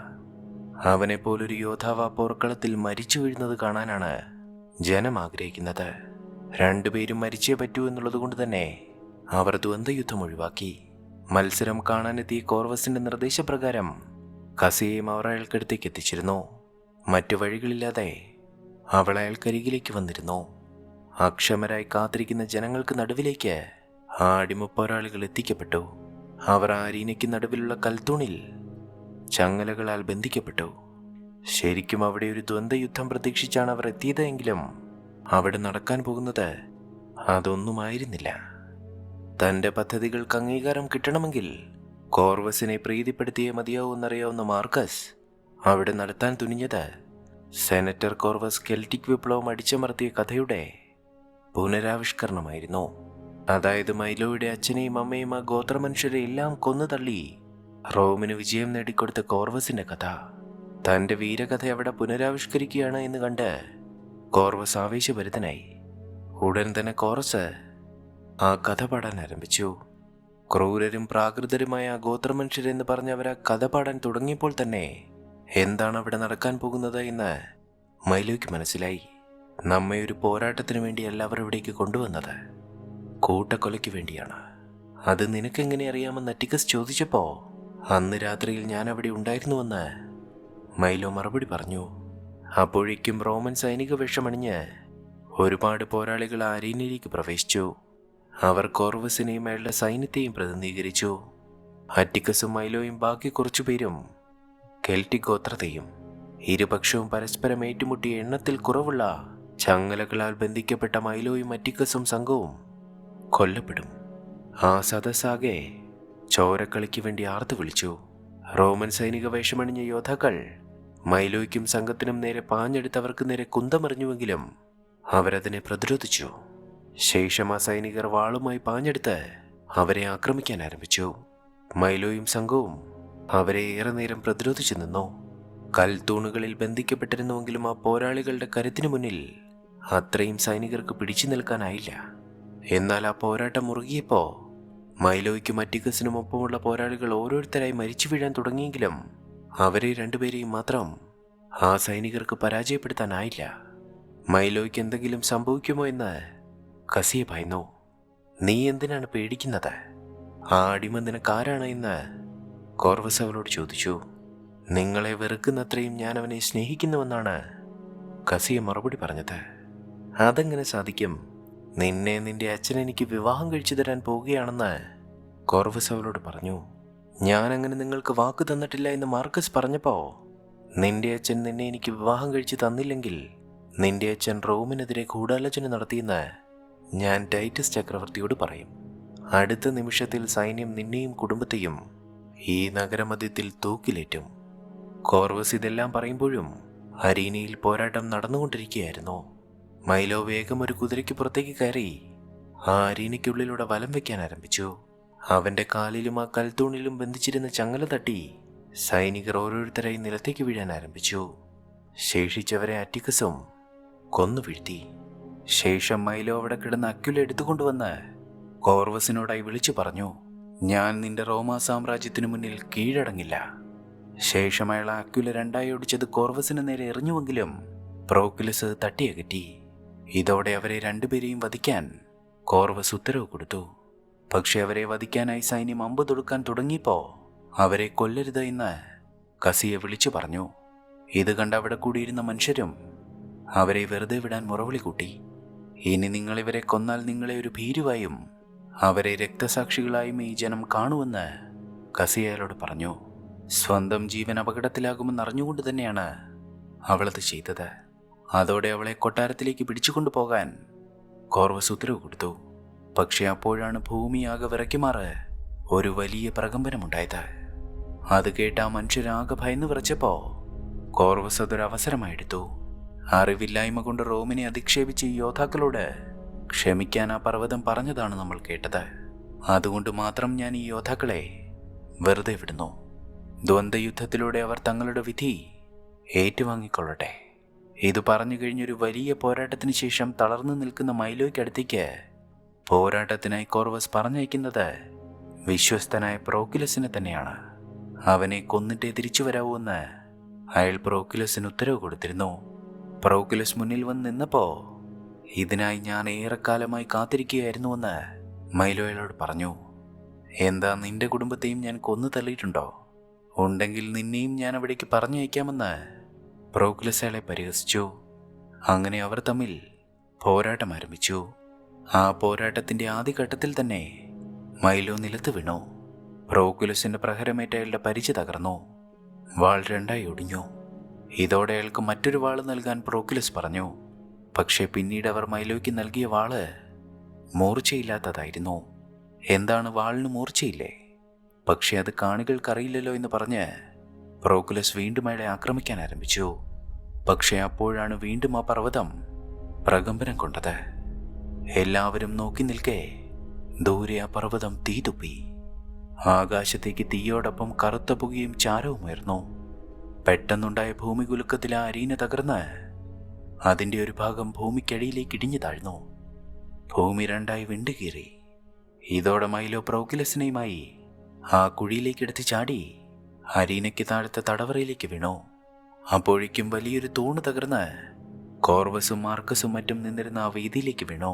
അവനെപ്പോലൊരു യോദ്ധാവ് ആ പോർക്കളത്തിൽ മരിച്ചു വീഴുന്നത് കാണാനാണ് ജനം ആഗ്രഹിക്കുന്നത്. രണ്ടുപേരും മരിച്ചേ പറ്റൂ എന്നുള്ളതുകൊണ്ട് തന്നെ അവർ ദ്വന്ദ്വയുദ്ധം ഒഴിവാക്കി. മത്സരം കാണാനെത്തിയ കോർവസിന്റെ നിർദ്ദേശപ്രകാരം കസിയയും അവർ അയാൾക്കടുത്തേക്ക് എത്തിച്ചിരുന്നു. മറ്റു വഴികളില്ലാതെ അവൾ അയാൾക്കരികിലേക്ക് വന്നിരുന്നു. അക്ഷമരായി കാത്തിരിക്കുന്ന ജനങ്ങൾക്ക് നടുവിലേക്ക് ആ അടിമപ്പോരാളികൾ എത്തിക്കപ്പെട്ടു. അവർ ആ അരീനയ്ക്ക് നടുവിലുള്ള കൽത്തൂണിൽ ചങ്ങലകളാൽ ബന്ധിക്കപ്പെട്ടു. ശരിക്കും അവിടെ ഒരു ദ്വന്ദ്വയുദ്ധം പ്രതീക്ഷിച്ചാണ് അവർ എത്തിയതെങ്കിലും അവിടെ നടക്കാൻ പോകുന്നത് അതൊന്നുമായിരുന്നില്ല. തൻ്റെ പദ്ധതികൾക്ക് അംഗീകാരം കിട്ടണമെങ്കിൽ കോർവസിനെ പ്രീതിപ്പെടുത്തിയേ മതിയാവൂന്നറിയാവുന്ന മാർക്കസ് അവിടെ നടത്താൻ തുനിഞ്ഞത് സെനറ്റർ കോർവസ് കെൽറ്റിക് വിപ്ലവം അടിച്ചമർത്തിയ കഥയുടെ പുനരാവിഷ്കരണമായിരുന്നു. അതായത് മൈലോയുടെ അച്ഛനെയും അമ്മയും ആ ഗോത്രമനുഷ്യരെ എല്ലാം കൊന്നു തള്ളി റോമിന് വിജയം നേടിക്കൊടുത്ത കോർവസിന്റെ കഥ. തൻ്റെ വീരകഥ അവിടെ പുനരാവിഷ്കരിക്കുകയാണ് എന്ന് കണ്ട് കോർവസ് ആവേശഭരിതനായി. ഉടൻ തന്നെ കോറസ് ആ കഥ പാടാൻ ആരംഭിച്ചു. ക്രൂരരും പ്രാകൃതരുമായ ആ ഗോത്രമനുഷ്യരെന്ന് പറഞ്ഞ് അവർ ആ കഥ പാടാൻ തുടങ്ങിയപ്പോൾ തന്നെ എന്താണ് അവിടെ നടക്കാൻ പോകുന്നത് എന്ന് മൈലോയ്ക്ക് മനസ്സിലായി. നമ്മെ ഒരു പോരാട്ടത്തിന് വേണ്ടിയല്ല അവർ ഇവിടേക്ക് കൊണ്ടുവന്നത്, കൂട്ടക്കൊലയ്ക്ക് വേണ്ടിയാണ്. അത് നിനക്കെങ്ങനെ അറിയാമെന്ന് അറ്റിക്കസ് ചോദിച്ചപ്പോൾ അന്ന് രാത്രിയിൽ ഞാൻ അവിടെ ഉണ്ടായിരുന്നുവെന്ന് മൈലോ മറുപടി പറഞ്ഞു. അപ്പോഴേക്കും റോമൻ സൈനിക വേഷമണിഞ്ഞ് ഒരുപാട് പോരാളികൾ ആ അരീനയിലേക്ക് പ്രവേശിച്ചു. അവർ കോർവസിനെയും അയാളുടെ സൈന്യത്തെയും പ്രതിനിധീകരിച്ചു. അറ്റിക്കസും മൈലോയും ബാക്കി കുറച്ചുപേരും കെൽറ്റിക് ഗോത്രത്തെയും. ഇരുപക്ഷവും പരസ്പരം ഏറ്റുമുട്ടിയ എണ്ണത്തിൽ കുറവുള്ള ചങ്ങലകളാൽ ബന്ധിക്കപ്പെട്ട മൈലോയും അറ്റിക്കസും സംഘവും കൊല്ലപ്പെടും. ആ സദസ്സാകെ ചോരക്കളിക്ക് വേണ്ടി ആർത്തു വിളിച്ചു. റോമൻ സൈനിക വേഷമണിഞ്ഞ യോദ്ധാക്കൾ മൈലോയ്ക്കും സംഘത്തിനും നേരെ പാഞ്ഞെടുത്തവർക്ക് നേരെ കുന്തമെറിഞ്ഞുവെങ്കിലും അവരതിനെ പ്രതിരോധിച്ചു. ശേഷം ആ സൈനികർ വാളുമായി പാഞ്ഞെടുത്ത് അവരെ ആക്രമിക്കാൻ ആരംഭിച്ചു. മൈലോയും സംഘവും അവരെ ഏറെ നേരം പ്രതിരോധിച്ചു നിന്നു. കൽത്തൂണുകളിൽ ബന്ധിക്കപ്പെട്ടിരുന്നുവെങ്കിലും ആ പോരാളികളുടെ കരുത്തിനു മുന്നിൽ അത്രയും സൈനികർക്ക് പിടിച്ചു നിൽക്കാനായില്ല. എന്നാൽ ആ പോരാട്ടം മുറുകിയപ്പോൾ മൈലോയ്ക്കും അറ്റിക്കസിനും ഒപ്പമുള്ള പോരാളികൾ ഓരോരുത്തരായി മരിച്ചു വീഴാൻ തുടങ്ങിയെങ്കിലും അവരെ രണ്ടുപേരെയും മാത്രം ആ സൈനികർക്ക് പരാജയപ്പെടുത്താനായില്ല. മൈലോയ്ക്ക് എന്തെങ്കിലും സംഭവിക്കുമോ എന്ന് കസിയ ഭയന്നു. നീ എന്തിനാണ് പേടിക്കുന്നത്? ആ അടിമ നിനക്കാരാണ് എന്ന് കോർവസ് അവളോട് ചോദിച്ചു. നിങ്ങളെ വെറുക്കുന്നത്രയും ഞാൻ അവനെ സ്നേഹിക്കുന്നുവെന്നാണ് കസിയ മറുപടി പറഞ്ഞത്. അതെങ്ങനെ സാധിക്കും? നിന്നെ നിന്റെ അച്ഛൻ എനിക്ക് വിവാഹം കഴിച്ചു തരാൻ പോവുകയാണെന്ന് കോർവസ് അവളോട് പറഞ്ഞു. ഞാനങ്ങനെ നിങ്ങൾക്ക് വാക്ക് തന്നിട്ടില്ല എന്ന് മാർക്കസ് പറഞ്ഞപ്പോ, നിന്റെ അച്ഛൻ നിന്നെ എനിക്ക് വിവാഹം കഴിച്ചു തന്നില്ലെങ്കിൽ നിന്റെ അച്ഛൻ റോമിനെതിരെ ഗൂഢാലോചന നടത്തിയെന്ന് ഞാൻ ടൈറ്റസ് ചക്രവർത്തിയോട് പറയും. അടുത്ത നിമിഷത്തിൽ സൈന്യം നിന്നെയും കുടുംബത്തെയും ഈ നഗരമധ്യത്തിൽ തൂക്കിലേറ്റും. കോർവസ് ഇതെല്ലാം പറയുമ്പോഴും അരീനയിൽ പോരാട്ടം നടന്നുകൊണ്ടിരിക്കുകയായിരുന്നു. മൈലോ വേഗം ഒരു കുതിരയ്ക്ക് പുറത്തേക്ക് കയറി ആ അരീനയ്ക്കുള്ളിലൂടെ വലം വയ്ക്കാൻ ആരംഭിച്ചു. അവന്റെ കാലിലും ആ കൽത്തൂണിലും ബന്ധിച്ചിരുന്ന ചങ്ങല തട്ടി സൈനികർ ഓരോരുത്തരായി നിലത്തേക്ക് വീഴാൻ ആരംഭിച്ചു. ശേഷിച്ചവരെ അറ്റിക്കസും കൊന്നു വീഴ്ത്തി. ശേഷം മൈലോ അവിടെ കിടന്ന് അക്യുല എടുത്തുകൊണ്ടുവന്ന് കോർവസിനോടായി വിളിച്ചു പറഞ്ഞു, ഞാൻ നിന്റെ റോമാ സാമ്രാജ്യത്തിനു മുന്നിൽ കീഴടങ്ങില്ല. ശേഷം അയാൾ അക്യുല രണ്ടായി ഒടിച്ചത് കോർവസിന് നേരെ എറിഞ്ഞുവെങ്കിലും പ്രോക്യുലസ് തട്ടിയകറ്റി. ഇതോടെ അവരെ രണ്ടുപേരെയും വധിക്കാൻ കോർവസ് ഉത്തരവ് കൊടുത്തു. പക്ഷെ അവരെ വധിക്കാനായി സൈന്യം അമ്പ് തൊടുക്കാൻ തുടങ്ങിയപ്പോ അവരെ കൊല്ലരുത് എന്ന് കസിയെ വിളിച്ചു പറഞ്ഞു. ഇത് കണ്ട് അവിടെ കൂടിയിരുന്ന മനുഷ്യരും അവരെ വെറുതെ വിടാൻ മുറവിളി കൂട്ടി. ഇനി നിങ്ങളിവരെ കൊന്നാൽ നിങ്ങളെ ഒരു ഭീരുവായും അവരെ രക്തസാക്ഷികളായും ഈ ജനം കാണുമെന്ന് കസി അയാളോട് പറഞ്ഞു. സ്വന്തം ജീവൻ അപകടത്തിലാകുമെന്ന് അറിഞ്ഞുകൊണ്ട് തന്നെയാണ് അവളത് ചെയ്തത്. അതോടെ അവളെ കൊട്ടാരത്തിലേക്ക് പിടിച്ചുകൊണ്ടു പോകാൻ കോർവസ് ഉത്തരവ് കൊടുത്തു. പക്ഷെ അപ്പോഴാണ് ഭൂമിയാകെ വിറയ്ക്കുമാറ് ഒരു വലിയ പ്രകമ്പനമുണ്ടായത്. അത് കേട്ട ആ മനുഷ്യരാകെ ഭയന്നു വിറച്ചപ്പോ കോർവസ് അതൊരവസരമായെടുത്തു. അറിവില്ലായ്മ കൊണ്ട് റോമിനെ അധിക്ഷേപിച്ച ഈ യോദ്ധാക്കളോട് ക്ഷമിക്കാൻ ആ പർവ്വതം പറഞ്ഞതാണ് നമ്മൾ കേട്ടത്. അതുകൊണ്ട് മാത്രം ഞാൻ ഈ യോദ്ധാക്കളെ വെറുതെ വിടുന്നു. ദ്വന്ദ്വയുദ്ധത്തിലൂടെ അവർ തങ്ങളുടെ വിധി ഏറ്റുവാങ്ങിക്കൊള്ളട്ടെ. ഇത് പറഞ്ഞു കഴിഞ്ഞൊരു വലിയ പോരാട്ടത്തിന് ശേഷം തളർന്നു നിൽക്കുന്ന മൈലോയ്ക്കടുത്തേക്ക് പോരാട്ടത്തിനായി കോർവസ് പറഞ്ഞയക്കുന്നത് വിശ്വസ്തനായ പ്രോക്യുലസിനെ തന്നെയാണ്. അവനെ കൊന്നിട്ടേ തിരിച്ചു വരാവൂ എന്ന് അയാൾ പ്രോക്യുലസിന് ഉത്തരവ് കൊടുത്തിരുന്നു. പ്രോക്യുലസ് മുന്നിൽ വന്ന് നിന്നപ്പോ, ഇതിനായി ഞാൻ ഏറെക്കാലമായി കാത്തിരിക്കുകയായിരുന്നുവെന്ന് മൈലോ അയാളോട് പറഞ്ഞു. എന്താ, നിന്റെ കുടുംബത്തെയും ഞാൻ കൊന്നു തള്ളിയിട്ടുണ്ടോ? ഉണ്ടെങ്കിൽ നിന്നെയും ഞാൻ അവിടേക്ക് പറഞ്ഞയക്കാമെന്ന് പ്രോക്യുലസ് അയാളെ പരിഹസിച്ചു. അങ്ങനെ അവർ തമ്മിൽ പോരാട്ടം ആരംഭിച്ചു. ആ പോരാട്ടത്തിന്റെ ആദ്യഘട്ടത്തിൽ തന്നെ മൈലോ നിലത്ത് വീണു. പ്രോക്യുലസിന്റെ പ്രഹരമേറ്റ അയാളുടെ പരിച തകർന്നു. വാൾ രണ്ടായി ഒടിഞ്ഞു. ഇതോടെ അയാൾക്ക് മറ്റൊരു വാള് നൽകാൻ പ്രോക്യുലസ് പറഞ്ഞു. പക്ഷെ പിന്നീട് അവർ മൈലോയ്ക്ക് നൽകിയ വാള് മൂർച്ചയില്ലാത്തതായിരുന്നു. എന്താണ്, വാളിന് മൂർച്ചയില്ലേ? പക്ഷെ അത് കാണികൾക്കറിയില്ലല്ലോ എന്ന് പറഞ്ഞ് പ്രോക്യുലസ് വീണ്ടും അയാളെ ആക്രമിക്കാൻ ആരംഭിച്ചു. പക്ഷെ അപ്പോഴാണ് വീണ്ടും ആ പർവ്വതം പ്രകമ്പനം കൊണ്ടത്. എല്ലാവരും നോക്കി നിൽക്കെ ദൂരെ ആ പർവ്വതം തീ തുപ്പി. ആകാശത്തേക്ക് തീയോടൊപ്പം കറുത്ത പുകയും ചാരവും ഉയർന്നു. പെട്ടെന്നുണ്ടായ ഭൂമികുലുക്കത്തിൽ ആ അരീന തകർന്ന് അതിൻ്റെ ഒരു ഭാഗം ഭൂമിക്കടിയിലേക്ക് ഇടിഞ്ഞു താഴ്ന്നു. ഭൂമി രണ്ടായി വിണ്ടുകീറി. ഇതോടെ മൈലോ പ്രോക്യുലസിനെയുമായി ആ കുഴിയിലേക്ക് എടുത്ത് ചാടി അരീനയ്ക്ക് താഴത്തെ തടവറയിലേക്ക് വീണു. അപ്പോഴേക്കും വലിയൊരു തൂണ് തകർന്ന് കോർവസും മാർക്കസും മറ്റും നിന്നിരുന്ന ആ വീതിയിലേക്ക് വീണു.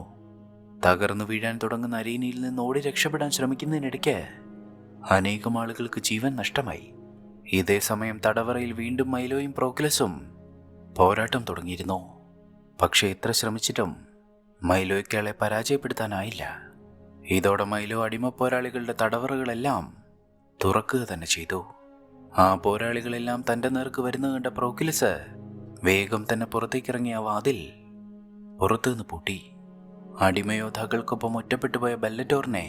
തകർന്നു വീഴാൻ തുടങ്ങുന്ന അരീനയിൽ നിന്ന് ഓടി രക്ഷപ്പെടാൻ ശ്രമിക്കുന്നതിനിടയ്ക്ക് അനേകം ആളുകൾക്ക് ജീവൻ നഷ്ടമായി. ഇതേ സമയം തടവറയിൽ വീണ്ടും മൈലോയും പ്രോക്യുലസും പോരാട്ടം തുടങ്ങിയിരുന്നു. പക്ഷെ എത്ര ശ്രമിച്ചിട്ടും മൈലോയ്ക്ക് അയാളെ പരാജയപ്പെടുത്താനായില്ല. ഇതോടെ മൈലോ അടിമ പോരാളികളുടെ തടവറകളെല്ലാം തുറക്കുക തന്നെ ചെയ്തു. ആ പോരാളികളെല്ലാം തൻ്റെ നേർക്ക് വരുന്ന കണ്ട പ്രോക്യുലസ് വേഗം തന്നെ പുറത്തേക്കിറങ്ങിയ വാതിൽ പുറത്തുനിന്ന് പൂട്ടി. അടിമയോദ്ധാക്കൾക്കൊപ്പം ഒറ്റപ്പെട്ടുപോയ ബെല്ലറ്റോറിനെ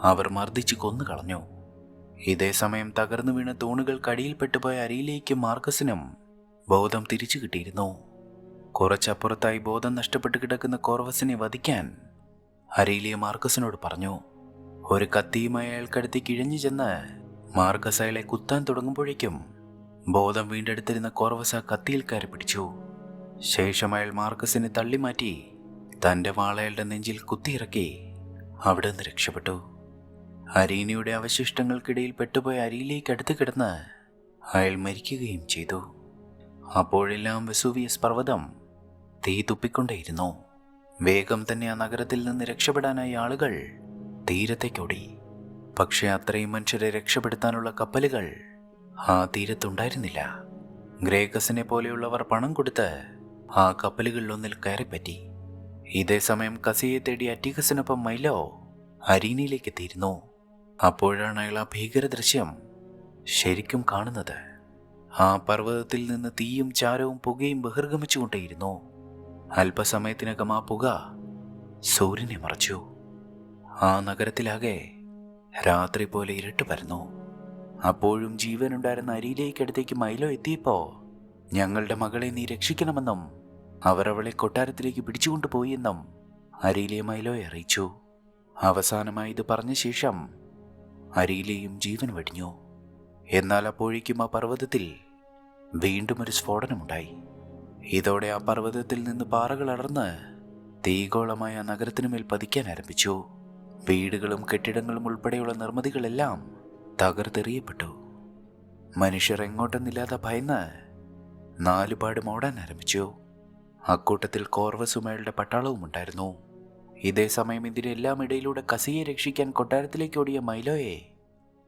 അവർ മർദ്ദിച്ച് കൊന്നുകളഞ്ഞു. ഇതേ സമയം തകർന്നു വീണ തൂണുകൾക്കടിയിൽപ്പെട്ടുപോയ അരിയിലേക്കും മാർക്കസിനും ബോധം തിരിച്ചു കിട്ടിയിരുന്നു. കുറച്ചപ്പുറത്തായി ബോധം നഷ്ടപ്പെട്ട് കിടക്കുന്ന കോർവസിനെ വധിക്കാൻ അരീലിയ മാർക്കസിനോട് പറഞ്ഞു. ഒരു കത്തിയുമായി അയാൾക്കടുത്ത് കിഴഞ്ഞു ചെന്ന് മാർക്കസ് അയാളെ കുത്താൻ തുടങ്ങുമ്പോഴേക്കും ബോധം വീണ്ടെടുത്തിരുന്ന കോർവസ് ആ കത്തിയിൽ കയറി പിടിച്ചു. ശേഷം അയാൾ മാർക്കസിനെ തള്ളിമാറ്റി തൻ്റെ വാളയാളുടെ നെഞ്ചിൽ കുത്തിയിറക്കി അവിടെ നിന്ന് രക്ഷപ്പെട്ടു. അരീനയുടെ അവശിഷ്ടങ്ങൾക്കിടയിൽ പെട്ടുപോയ അരിയിലേക്ക് അടുത്ത് കിടന്ന് അയാൾ മരിക്കുകയും ചെയ്തു. അപ്പോഴെല്ലാം വെസൂവിയസ് പർവ്വതം തീ തുപ്പിക്കൊണ്ടേയിരുന്നു. വേഗം തന്നെ ആ നഗരത്തിൽ നിന്ന് രക്ഷപ്പെടാനായി ആളുകൾ തീരത്തേക്കോടി. പക്ഷെ അത്രയും മനുഷ്യരെ രക്ഷപ്പെടുത്താനുള്ള കപ്പലുകൾ ആ തീരത്തുണ്ടായിരുന്നില്ല. ഗ്രേക്കസിനെ പോലെയുള്ളവർ പണം കൊടുത്ത് ആ കപ്പലുകളിലൊന്നിൽ കയറിപ്പറ്റി. ഇതേ സമയം കസിയെ തേടി അറ്റിക്കസിനൊപ്പം മൈലോ അരീനയിലേക്ക് എത്തിയിരുന്നു. അപ്പോഴാണ് അയാൾ ആ ഭീകര ദൃശ്യം ശരിക്കും കാണുന്നത്. ആ പർവ്വതത്തിൽ നിന്ന് തീയും ചാരവും പുകയും ബഹിർഗമിച്ചുകൊണ്ടേയിരുന്നു. അല്പസമയത്തിനകം ആ പുക സൂര്യനെ മറച്ചു. ആ നഗരത്തിലാകെ രാത്രി പോലെ ഇരുട്ട് പരന്നു. അപ്പോഴും ജീവനുണ്ടായിരുന്ന അരിയിലേക്കടുത്തേക്ക് മൈലോ എത്തിയപ്പോ, ഞങ്ങളുടെ മകളെ നീ രക്ഷിക്കണമെന്നും അവർ അവളെ കൊട്ടാരത്തിലേക്ക് പിടിച്ചുകൊണ്ടുപോയി എന്നും അരീലിയ മൈലോയെ അറിയിച്ചു. അവസാനമായി ഇത് പറഞ്ഞ ശേഷം അരീലിയും ജീവൻ വെടിഞ്ഞു. എന്നാൽ അപ്പോഴേക്കും ആ പർവ്വതത്തിൽ വീണ്ടും ഒരു സ്ഫോടനമുണ്ടായി. ഇതോടെ ആ പർവ്വതത്തിൽ നിന്ന് പാറകൾ അടർന്ന് തീഗോളമായ ആ നഗരത്തിനുമേൽ പതിക്കാൻ ആരംഭിച്ചു. വീടുകളും കെട്ടിടങ്ങളും ഉൾപ്പെടെയുള്ള നിർമ്മിതികളെല്ലാം തകർത്തെറിയപ്പെട്ടു. മനുഷ്യർ എങ്ങോട്ടെന്നില്ലാതെ ഭയന്ന് നാലുപാടും ഓടാൻ ആരംഭിച്ചു. അക്കൂട്ടത്തിൽ കോർവസും അയാളുടെ പട്ടാളവും ഉണ്ടായിരുന്നു. ഇതേ സമയം ഇതിനെല്ലാം ഇടയിലൂടെ കസിയെ രക്ഷിക്കാൻ കൊട്ടാരത്തിലേക്ക് ഓടിയ മൈലോയെ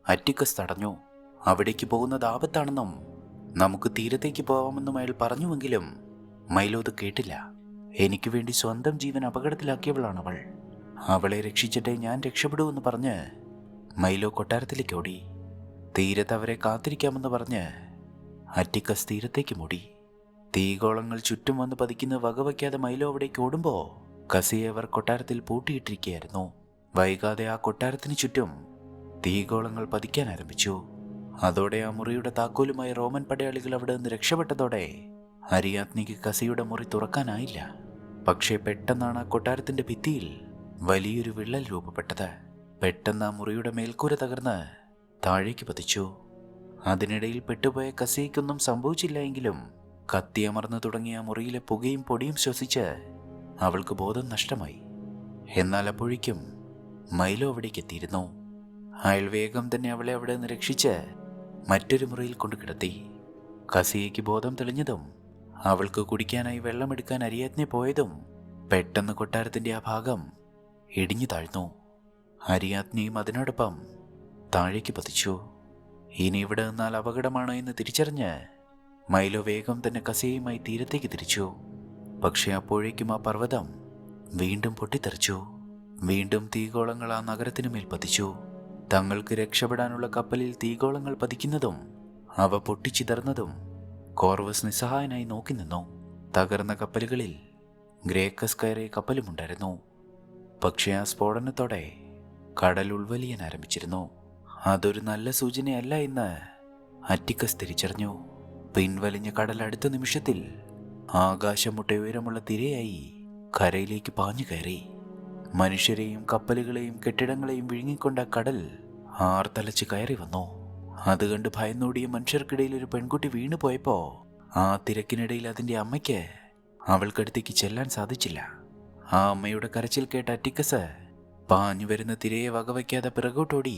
അറ്റിക്കസ് തടഞ്ഞു. അവിടേക്ക് പോകുന്നത് ആപത്താണെന്നും നമുക്ക് തീരത്തേക്ക് പോവാമെന്നും അയാൾ പറഞ്ഞുവെങ്കിലും മൈലോ അത് കേട്ടില്ല. എനിക്ക് വേണ്ടി സ്വന്തം ജീവൻ അപകടത്തിലാക്കിയവളാണവൾ. അവളെ രക്ഷിച്ചിട്ടേ ഞാൻ രക്ഷപ്പെടൂവെന്ന് പറഞ്ഞ് മൈലോ കൊട്ടാരത്തിലേക്ക് ഓടി. തീരത്ത് അവരെ കാത്തിരിക്കാമെന്ന് പറഞ്ഞ് അറ്റിക്കസ് തീരത്തേക്ക് മൂടി. തീഗോളങ്ങൾ ചുറ്റും വന്ന് പതിക്കുന്ന വകവയ്ക്കാതെ മൈലോ അവിടേക്ക് ഓടുമ്പോൾ കസിയെ അവർ കൊട്ടാരത്തിൽ പൂട്ടിയിട്ടിരിക്കുകയായിരുന്നു. വൈകാതെ ആ കൊട്ടാരത്തിന് ചുറ്റും തീഗോളങ്ങൾ പതിക്കാൻ ആരംഭിച്ചു. അതോടെ ആ മുറിയുടെ താക്കോലുമായി റോമൻ പടയാളികൾ അവിടെ നിന്ന് രക്ഷപ്പെട്ടതോടെ അരിയാത്നിക്ക് കസിയുടെ മുറി തുറക്കാനായില്ല. പക്ഷേ പെട്ടെന്നാണ് ആ കൊട്ടാരത്തിന്റെ ഭിത്തിയിൽ വലിയൊരു വിള്ളൽ രൂപപ്പെട്ടത്. പെട്ടെന്ന് ആ മുറിയുടെ മേൽക്കൂര തകർന്ന് താഴേക്ക് പതിച്ചു. അതിനിടയിൽ പെട്ടുപോയ കസിയ്ക്കൊന്നും സംഭവിച്ചില്ല എങ്കിലും കത്തിയമർന്നു തുടങ്ങിയ മുറിയിലെ പുകയും പൊടിയും ശ്വസിച്ച് അവൾക്ക് ബോധം നഷ്ടമായി. എന്നാൽ അപ്പോഴേക്കും മൈലോ അവിടേക്ക് എത്തിയിരുന്നു. അയാൾ വേഗം തന്നെ അവളെ അവിടെ നിന്ന് രക്ഷിച്ച് മറ്റൊരു മുറിയിൽ കൊണ്ടു കിടത്തി. കസിയയ്ക്ക് ബോധം തെളിഞ്ഞതും അവൾക്ക് കുടിക്കാനായി വെള്ളമെടുക്കാൻ അരിയാത്നെ പോയതും പെട്ടെന്ന് കൊട്ടാരത്തിന്റെ ആ ഭാഗം ഇടിഞ്ഞു താഴ്ന്നു. അരിയാത്നിയും അതിനോടൊപ്പം താഴേക്ക് പതിച്ചു. ഇനി ഇവിടെ നിന്നാൽ അപകടമാണ് എന്ന് തിരിച്ചറിഞ്ഞ് മൈലോ വേഗം തന്നെ കസിയയുമായി തീരത്തേക്ക് തിരിച്ചു. പക്ഷെ അപ്പോഴേക്കും ആ പർവ്വതം വീണ്ടും പൊട്ടിത്തെറിച്ചു. വീണ്ടും തീഗോളങ്ങൾ ആ നഗരത്തിനു മേൽ പതിച്ചു. തങ്ങൾക്ക് രക്ഷപ്പെടാനുള്ള കപ്പലിൽ തീഗോളങ്ങൾ പതിക്കുന്നതും അവ പൊട്ടിച്ചിതർന്നതും കോർവസ് നിസ്സഹായനായി നോക്കി നിന്നു. തകർന്ന കപ്പലുകളിൽ ഗ്രേക്കസ് കയറിയ കപ്പലുമുണ്ടായിരുന്നു. പക്ഷേ ആ സ്ഫോടനത്തോടെ കടൽ ഉൾവലിയാൻ ആരംഭിച്ചിരുന്നു. അതൊരു നല്ല സൂചനയല്ല എന്ന് അറ്റിക്കസ് തിരിച്ചറിഞ്ഞു. പിൻവലിഞ്ഞ കടൽ അടുത്ത നിമിഷത്തിൽ ആകാശമുട്ട ഉയരമുള്ള തിരയായി കരയിലേക്ക് പാഞ്ഞു കയറി. മനുഷ്യരെയും കപ്പലുകളെയും കെട്ടിടങ്ങളെയും വിഴുങ്ങിക്കൊണ്ട കടൽ ആർത്തലച്ച് കയറി വന്നു. അത് കണ്ട് ഭയന്നോടിയ മനുഷ്യർക്കിടയിൽ ഒരു പെൺകുട്ടി വീണുപോയപ്പോ ആ തിരക്കിനിടയിൽ അതിൻ്റെ അമ്മയ്ക്ക് അവൾക്കടുത്തേക്ക് ചെല്ലാൻ സാധിച്ചില്ല. ആ അമ്മയുടെ കരച്ചിൽ കേട്ട അറ്റിക്കസ് പാഞ്ഞു വരുന്ന തിരയെ വകവയ്ക്കാതെ പിറകോട്ടോടി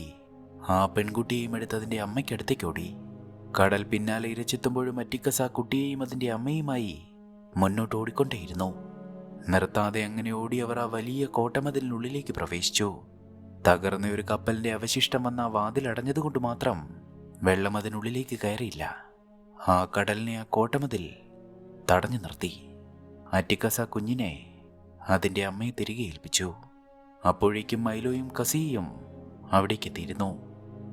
ആ പെൺകുട്ടിയെയും എടുത്ത് അതിൻ്റെ അമ്മയ്ക്കടുത്തേക്ക് ഓടി. കടൽ പിന്നാലെ ഇരച്ചെത്തുമ്പോഴും അറ്റിക്കസ് ആ കുട്ടിയെയും അതിൻ്റെ അമ്മയുമായി മുന്നോട്ട് ഓടിക്കൊണ്ടേയിരുന്നു. നിർത്താതെ അങ്ങനെ ഓടി അവർ ആ വലിയ കോട്ടമതിലിനുള്ളിലേക്ക് പ്രവേശിച്ചു. തകർന്ന ഒരു കപ്പലിന്റെ അവശിഷ്ടം വന്ന ആ വാതിലടഞ്ഞതുകൊണ്ട് മാത്രം വെള്ളം അതിനുള്ളിലേക്ക് കയറിയില്ല. ആ കടലിനെ ആ കോട്ടമതിൽ തടഞ്ഞു നിർത്തി. അറ്റിക്കസ് ആ കുഞ്ഞിനെ അതിൻ്റെ അമ്മയെ തിരികെ ഏൽപ്പിച്ചു. അപ്പോഴേക്കും മൈലോയും കസിയും അവിടേക്ക് എത്തിയിരുന്നു.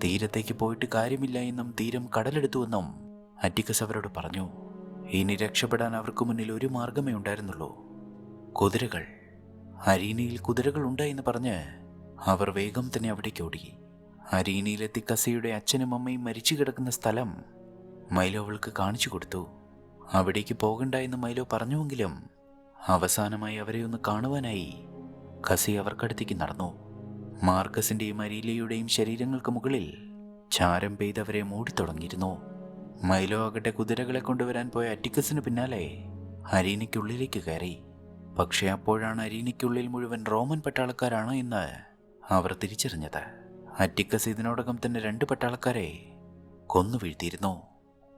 തീരത്തേക്ക് പോയിട്ട് കാര്യമില്ല എന്നും തീരം കടലെടുത്തുവെന്നും അറ്റിക്കസ് അവരോട് പറഞ്ഞു. ഇനി രക്ഷപ്പെടാൻ അവർക്ക് മുന്നിൽ ഒരു മാർഗമേ ഉണ്ടായിരുന്നുള്ളൂ, കുതിരകൾ. അരീനയിൽ കുതിരകൾ ഉണ്ടായെന്ന് പറഞ്ഞ് അവർ വേഗം തന്നെ അവിടേക്ക് ഓടി. അരീനയിലെത്തി കസിയുടെ അച്ഛനും അമ്മയും മരിച്ചു കിടക്കുന്ന സ്ഥലം മൈലോ അവൾക്ക് കാണിച്ചു കൊടുത്തു. അവിടേക്ക് പോകണ്ട എന്ന് മൈലോ പറഞ്ഞുവെങ്കിലും അവസാനമായി അവരെ ഒന്ന് കാണുവാനായി കസി അവർക്കടുത്തേക്ക് നടന്നു. മാർക്കസിന്റെയും അരീലയുടെയും ശരീരങ്ങൾക്ക് മുകളിൽ ചാരം പെയ്തവരെ മൂടിത്തുടങ്ങിയിരുന്നു. മൈലോ ആകട്ടെ കുതിരകളെ കൊണ്ടുവരാൻ പോയ അറ്റിക്കസിന് പിന്നാലെ അരീനയ്ക്കുള്ളിലേക്ക് കയറി. പക്ഷെ അപ്പോഴാണ് അരീനയ്ക്കുള്ളിൽ മുഴുവൻ റോമൻ പട്ടാളക്കാരാണ് എന്ന് അവർ തിരിച്ചറിഞ്ഞത്. അറ്റിക്കസ് ഇതിനോടകം തന്നെ 2 പട്ടാളക്കാരെ കൊന്നു വീഴ്ത്തിയിരുന്നു.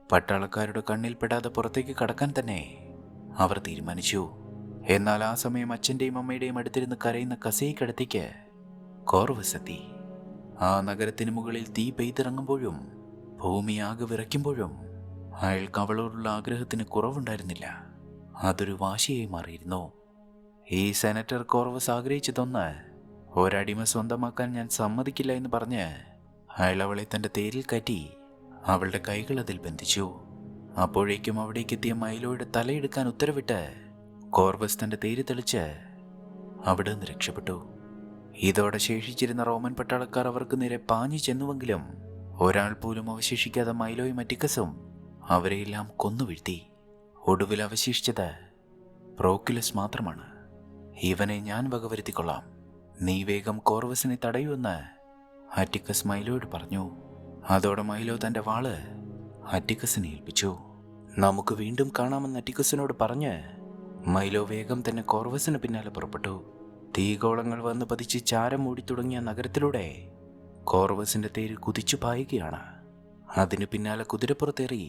പട്ടാളക്കാരുടെ കണ്ണിൽപ്പെടാതെ പുറത്തേക്ക് കടക്കാൻ തന്നെ അവർ തീരുമാനിച്ചു. എന്നാൽ ആ സമയം അച്ഛൻ്റെയും അമ്മയുടെയും അടുത്തിരുന്ന് കരയുന്ന കസിയയ്ക്കടുത്തേക്ക് കോർവസ് എത്തി. ആ നഗരത്തിന് മുകളിൽ തീ പെയ്തിറങ്ങുമ്പോഴും ഭൂമി ആകെ വിറയ്ക്കുമ്പോഴും അയാൾക്ക് അവളോടുള്ള ആഗ്രഹത്തിന് കുറവുണ്ടായിരുന്നില്ല. അതൊരു വാശിയായി മാറിയിരുന്നു. ഈ സെനറ്റർ കോർവസ് ആഗ്രഹിച്ചതൊന്ന് ഒരടിമ സ്വന്തമാക്കാൻ ഞാൻ സമ്മതിക്കില്ല എന്ന് പറഞ്ഞ് അയാൾ അവളെ തൻ്റെ തേരിൽ കയറ്റി അവളുടെ കൈകൾ അതിൽ ബന്ധിച്ചു. അപ്പോഴേക്കും അവിടേക്കെത്തിയ മൈലോയുടെ തലയെടുക്കാൻ ഉത്തരവിട്ട് കോർവസ് തൻ്റെ തേര് തെളിച്ച് അവിടെ നിന്ന് രക്ഷപ്പെട്ടു. ഇതോടെ ശേഷിച്ചിരുന്ന റോമൻ പട്ടാളക്കാർ അവർക്ക് നേരെ പാഞ്ഞു ചെന്നുവെങ്കിലും ഒരാൾ പോലും അവശേഷിക്കാതെ മൈലോയും അറ്റിക്കസും അവരെയെല്ലാം കൊന്നുവീഴ്ത്തി. ഒടുവിൽ അവശേഷിച്ചത് പ്രോക്യുലസ് മാത്രമാണ്. ഇവനെ ഞാൻ വകവരുത്തിക്കൊള്ളാം, നീ വേഗം കോർവസിനെ തടയുമെന്ന് അറ്റിക്കസ് മൈലോയോട് പറഞ്ഞു. അതോടെ മൈലോ തൻ്റെ വാള് അറ്റിക്കസിനെ ഏൽപ്പിച്ചു. നമുക്ക് വീണ്ടും കാണാമെന്ന് അറ്റിക്കസിനോട് പറഞ്ഞ് മൈലോ വേഗം തന്നെ കോർവസിന് പിന്നാലെ പുറപ്പെട്ടു. തീഗോളങ്ങൾ വന്ന് പതിച്ച് ചാരം മൂടിത്തുടങ്ങിയ നഗരത്തിലൂടെ കോർവസിന്റെ തേര് കുതിച്ചു പായുകയാണ്. അതിന് പിന്നാലെ കുതിരപ്പുറത്തേറി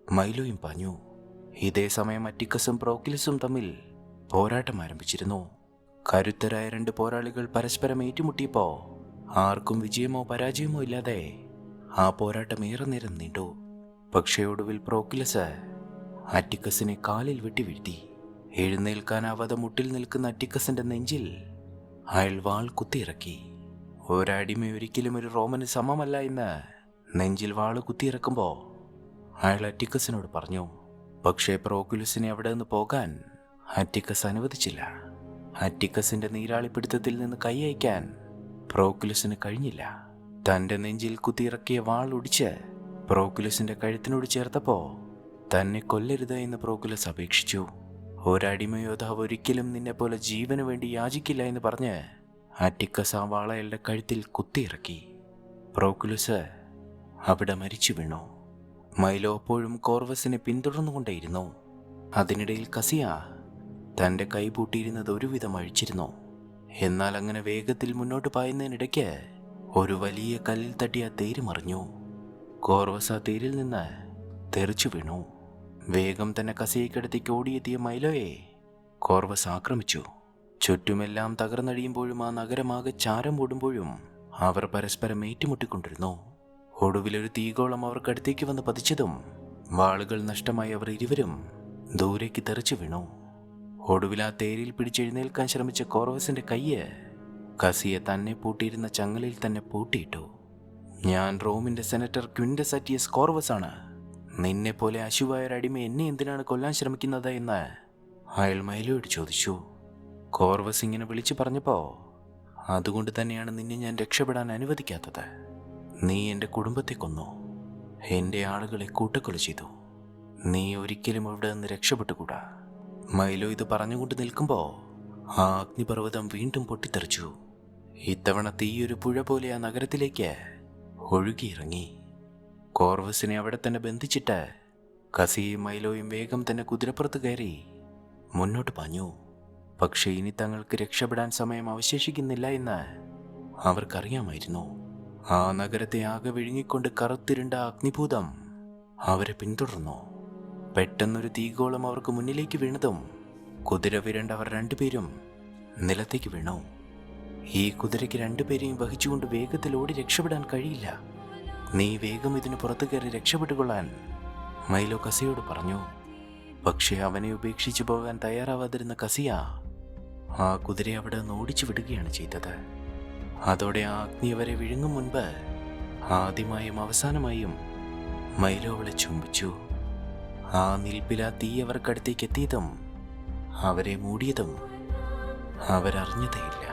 മൈലോയും പാഞ്ഞു. ഇതേ സമയം അറ്റിക്കസും പ്രോക്യുലസും തമ്മിൽ പോരാട്ടം ആരംഭിച്ചിരുന്നു. കരുത്തരായ 2 പോരാളികൾ പരസ്പരം ഏറ്റുമുട്ടിയപ്പോൾ ആർക്കും വിജയമോ പരാജയമോ ഇല്ലാതെ ആ പോരാട്ടം ഏറെ നേരം നീണ്ടു. പക്ഷേ ഒടുവിൽ പ്രോക്യുലസ് അറ്റിക്കസിനെ കാലിൽ വെട്ടി വീഴ്ത്തി. എഴുന്നേൽക്കാനാവാതെ മുട്ടിൽ നിൽക്കുന്ന അറ്റിക്കസിന്റെ നെഞ്ചിൽ അയാൾ വാൾ കുത്തിയിറക്കി. ഒരടിമ ഒരിക്കലും ഒരു റോമന് സമമല്ല എന്ന് നെഞ്ചിൽ വാള് കുത്തിയിറക്കുമ്പോൾ അയാൾ അറ്റിക്കസിനോട് പറഞ്ഞു. പക്ഷേ പ്രോക്യുലസിനെ അവിടെ നിന്ന് പോകാൻ അറ്റിക്കസ് അനുവദിച്ചില്ല. അറ്റിക്കസിന്റെ നീരാളിപ്പിടുത്തത്തിൽ നിന്ന് കൈ അയക്കാൻ പ്രോക്യുലസിന് കഴിഞ്ഞില്ല. തൻ്റെ നെഞ്ചിൽ കുത്തിയിറക്കിയ വാൾ ഒടിച്ച് പ്രോക്യുലസിന്റെ കഴുത്തിനോട് ചേർത്തപ്പോൾ തന്നെ കൊല്ലരുത് എന്ന് പ്രോക്യുലസ് അപേക്ഷിച്ചു. ഒരടിമയോദ്ധാവ് ഒരിക്കലും നിന്നെപ്പോലെ ജീവന് വേണ്ടി യാചിക്കില്ല എന്ന് പറഞ്ഞ് അറ്റിക്കസ് ആ വാൾ അയാളുടെ കഴുത്തിൽ കുത്തിയിറക്കി. പ്രോക്യുലസ് അവിടെ മരിച്ചു വീണു. മൈലോ അപ്പോഴും കോർവസിനെ പിന്തുടർന്നുകൊണ്ടേയിരുന്നു. അതിനിടയിൽ കസിയ തൻ്റെ കൈ പൂട്ടിയിരുന്നത് ഒരുവിധം അഴിച്ചിരുന്നു. എന്നാൽ അങ്ങനെ വേഗത്തിൽ മുന്നോട്ട് പായുന്നതിനിടയ്ക്ക് ഒരു വലിയ കല്ലിൽ തട്ടിയ തേര് മറിഞ്ഞു. കോർവസ് ആ തേരിൽ നിന്ന് തെറിച്ചു വീണു. വേഗം തന്നെ കസിയയ്ക്കടുത്തേക്ക് ഓടിയെത്തിയ മൈലോയെ കോർവസ് ആക്രമിച്ചു. ചുറ്റുമെല്ലാം തകർന്നടിയുമ്പോഴും ആ നഗരമാകെ ചാരം മൂടുമ്പോഴും അവർ പരസ്പരം ഏറ്റുമുട്ടിക്കൊണ്ടിരുന്നു. ഒടുവിലൊരു തീഗോളം അവർക്കടുത്തേക്ക് വന്ന് പതിച്ചതും വാളുകൾ നഷ്ടമായി അവർ ഇരുവരും ദൂരേക്ക് തെറിച്ചു വീണു. ഒടുവിൽ ആ തേരിൽ പിടിച്ചെഴുന്നേൽക്കാൻ ശ്രമിച്ച കോർവസിന്റെ കയ്യ് കസിയെ തന്നെ പൂട്ടിയിരുന്ന ചങ്ങലയിൽ തന്നെ പൂട്ടിയിട്ടു. ഞാൻ റോമിന്റെ സെനറ്റർ ക്വിൻറ്റസ് അറ്റിയസ് കോർവസ് ആണ്. നിന്നെപ്പോലെ അശുവായൊരടിമ എന്നെ എന്തിനാണ് കൊല്ലാൻ ശ്രമിക്കുന്നത് എന്ന് അയാൾ മൈലോയോട് ചോദിച്ചു. കോർവസ് ഇങ്ങനെ വിളിച്ചു പറഞ്ഞപ്പോ, അതുകൊണ്ട് തന്നെയാണ് നിന്നെ ഞാൻ രക്ഷപ്പെടാൻ അനുവദിക്കാത്തത്. നീ എൻ്റെ കുടുംബത്തെ കൊന്നു, എൻ്റെ ആളുകളെ കൂട്ടക്കൊല ചെയ്തു. നീ ഒരിക്കലും അവിടെ നിന്ന് രക്ഷപ്പെട്ടുകൂടാ. മൈലോ ഇത് പറഞ്ഞുകൊണ്ട് നിൽക്കുമ്പോ ആ അഗ്നിപർവ്വതം വീണ്ടും പൊട്ടിത്തെറിച്ചു. ഇത്തവണ തീയൊരു പുഴ പോലെ ആ നഗരത്തിലേക്ക് ഒഴുകിയിറങ്ങി. കോർവസിനെ അവിടെ തന്നെ ബന്ധിച്ചിട്ട് കസിയും മൈലോയും വേഗം തന്നെ കുതിരപ്പുറത്ത് കയറി മുന്നോട്ട് പാഞ്ഞു. പക്ഷെ ഇനി തങ്ങൾക്ക് രക്ഷപ്പെടാൻ സമയം അവശേഷിക്കുന്നില്ല എന്ന് അവർക്കറിയാമായിരുന്നു. ആ നഗരത്തെ ആകെ വിഴുങ്ങിക്കൊണ്ട് കറുത്തിരുണ്ട അഗ്നിഭൂതം അവരെ പിന്തുടർന്നു. പെട്ടെന്നൊരു തീഗോളം അവർക്ക് മുന്നിലേക്ക് വീണതും കുതിര വിരണ്ടവർ 2 പേരും നിലത്തേക്ക് വീണു. ഈ കുതിരയ്ക്ക് 2 പേരെയും വഹിച്ചുകൊണ്ട് വേഗത്തിൽ ഓടി രക്ഷപ്പെടാൻ കഴിയില്ല. നീ വേഗം ഇതിന് പുറത്തു കയറി രക്ഷപ്പെട്ടുകൊള്ളാൻ മൈലോ കസിയോട് പറഞ്ഞു. പക്ഷെ അവനെ ഉപേക്ഷിച്ചു പോകാൻ തയ്യാറാവാതിരുന്ന കസിയ ആ കുതിരയെ അവിടെ നിന്ന് ഓടിച്ചു വിടുകയാണ് ചെയ്തത്. അതോടെ ആ അഗ്നി അവരെ വിഴുങ്ങും മുൻപ് ആദ്യമായും അവസാനമായും മൈലോ അവളെ ചുംബിച്ചു. ആ നിൽപ്പിൽ ആ തീ അവർക്കടുത്തേക്ക് എത്തിയതും അവരെ മൂടിയതും അവരറിഞ്ഞതേയില്ല.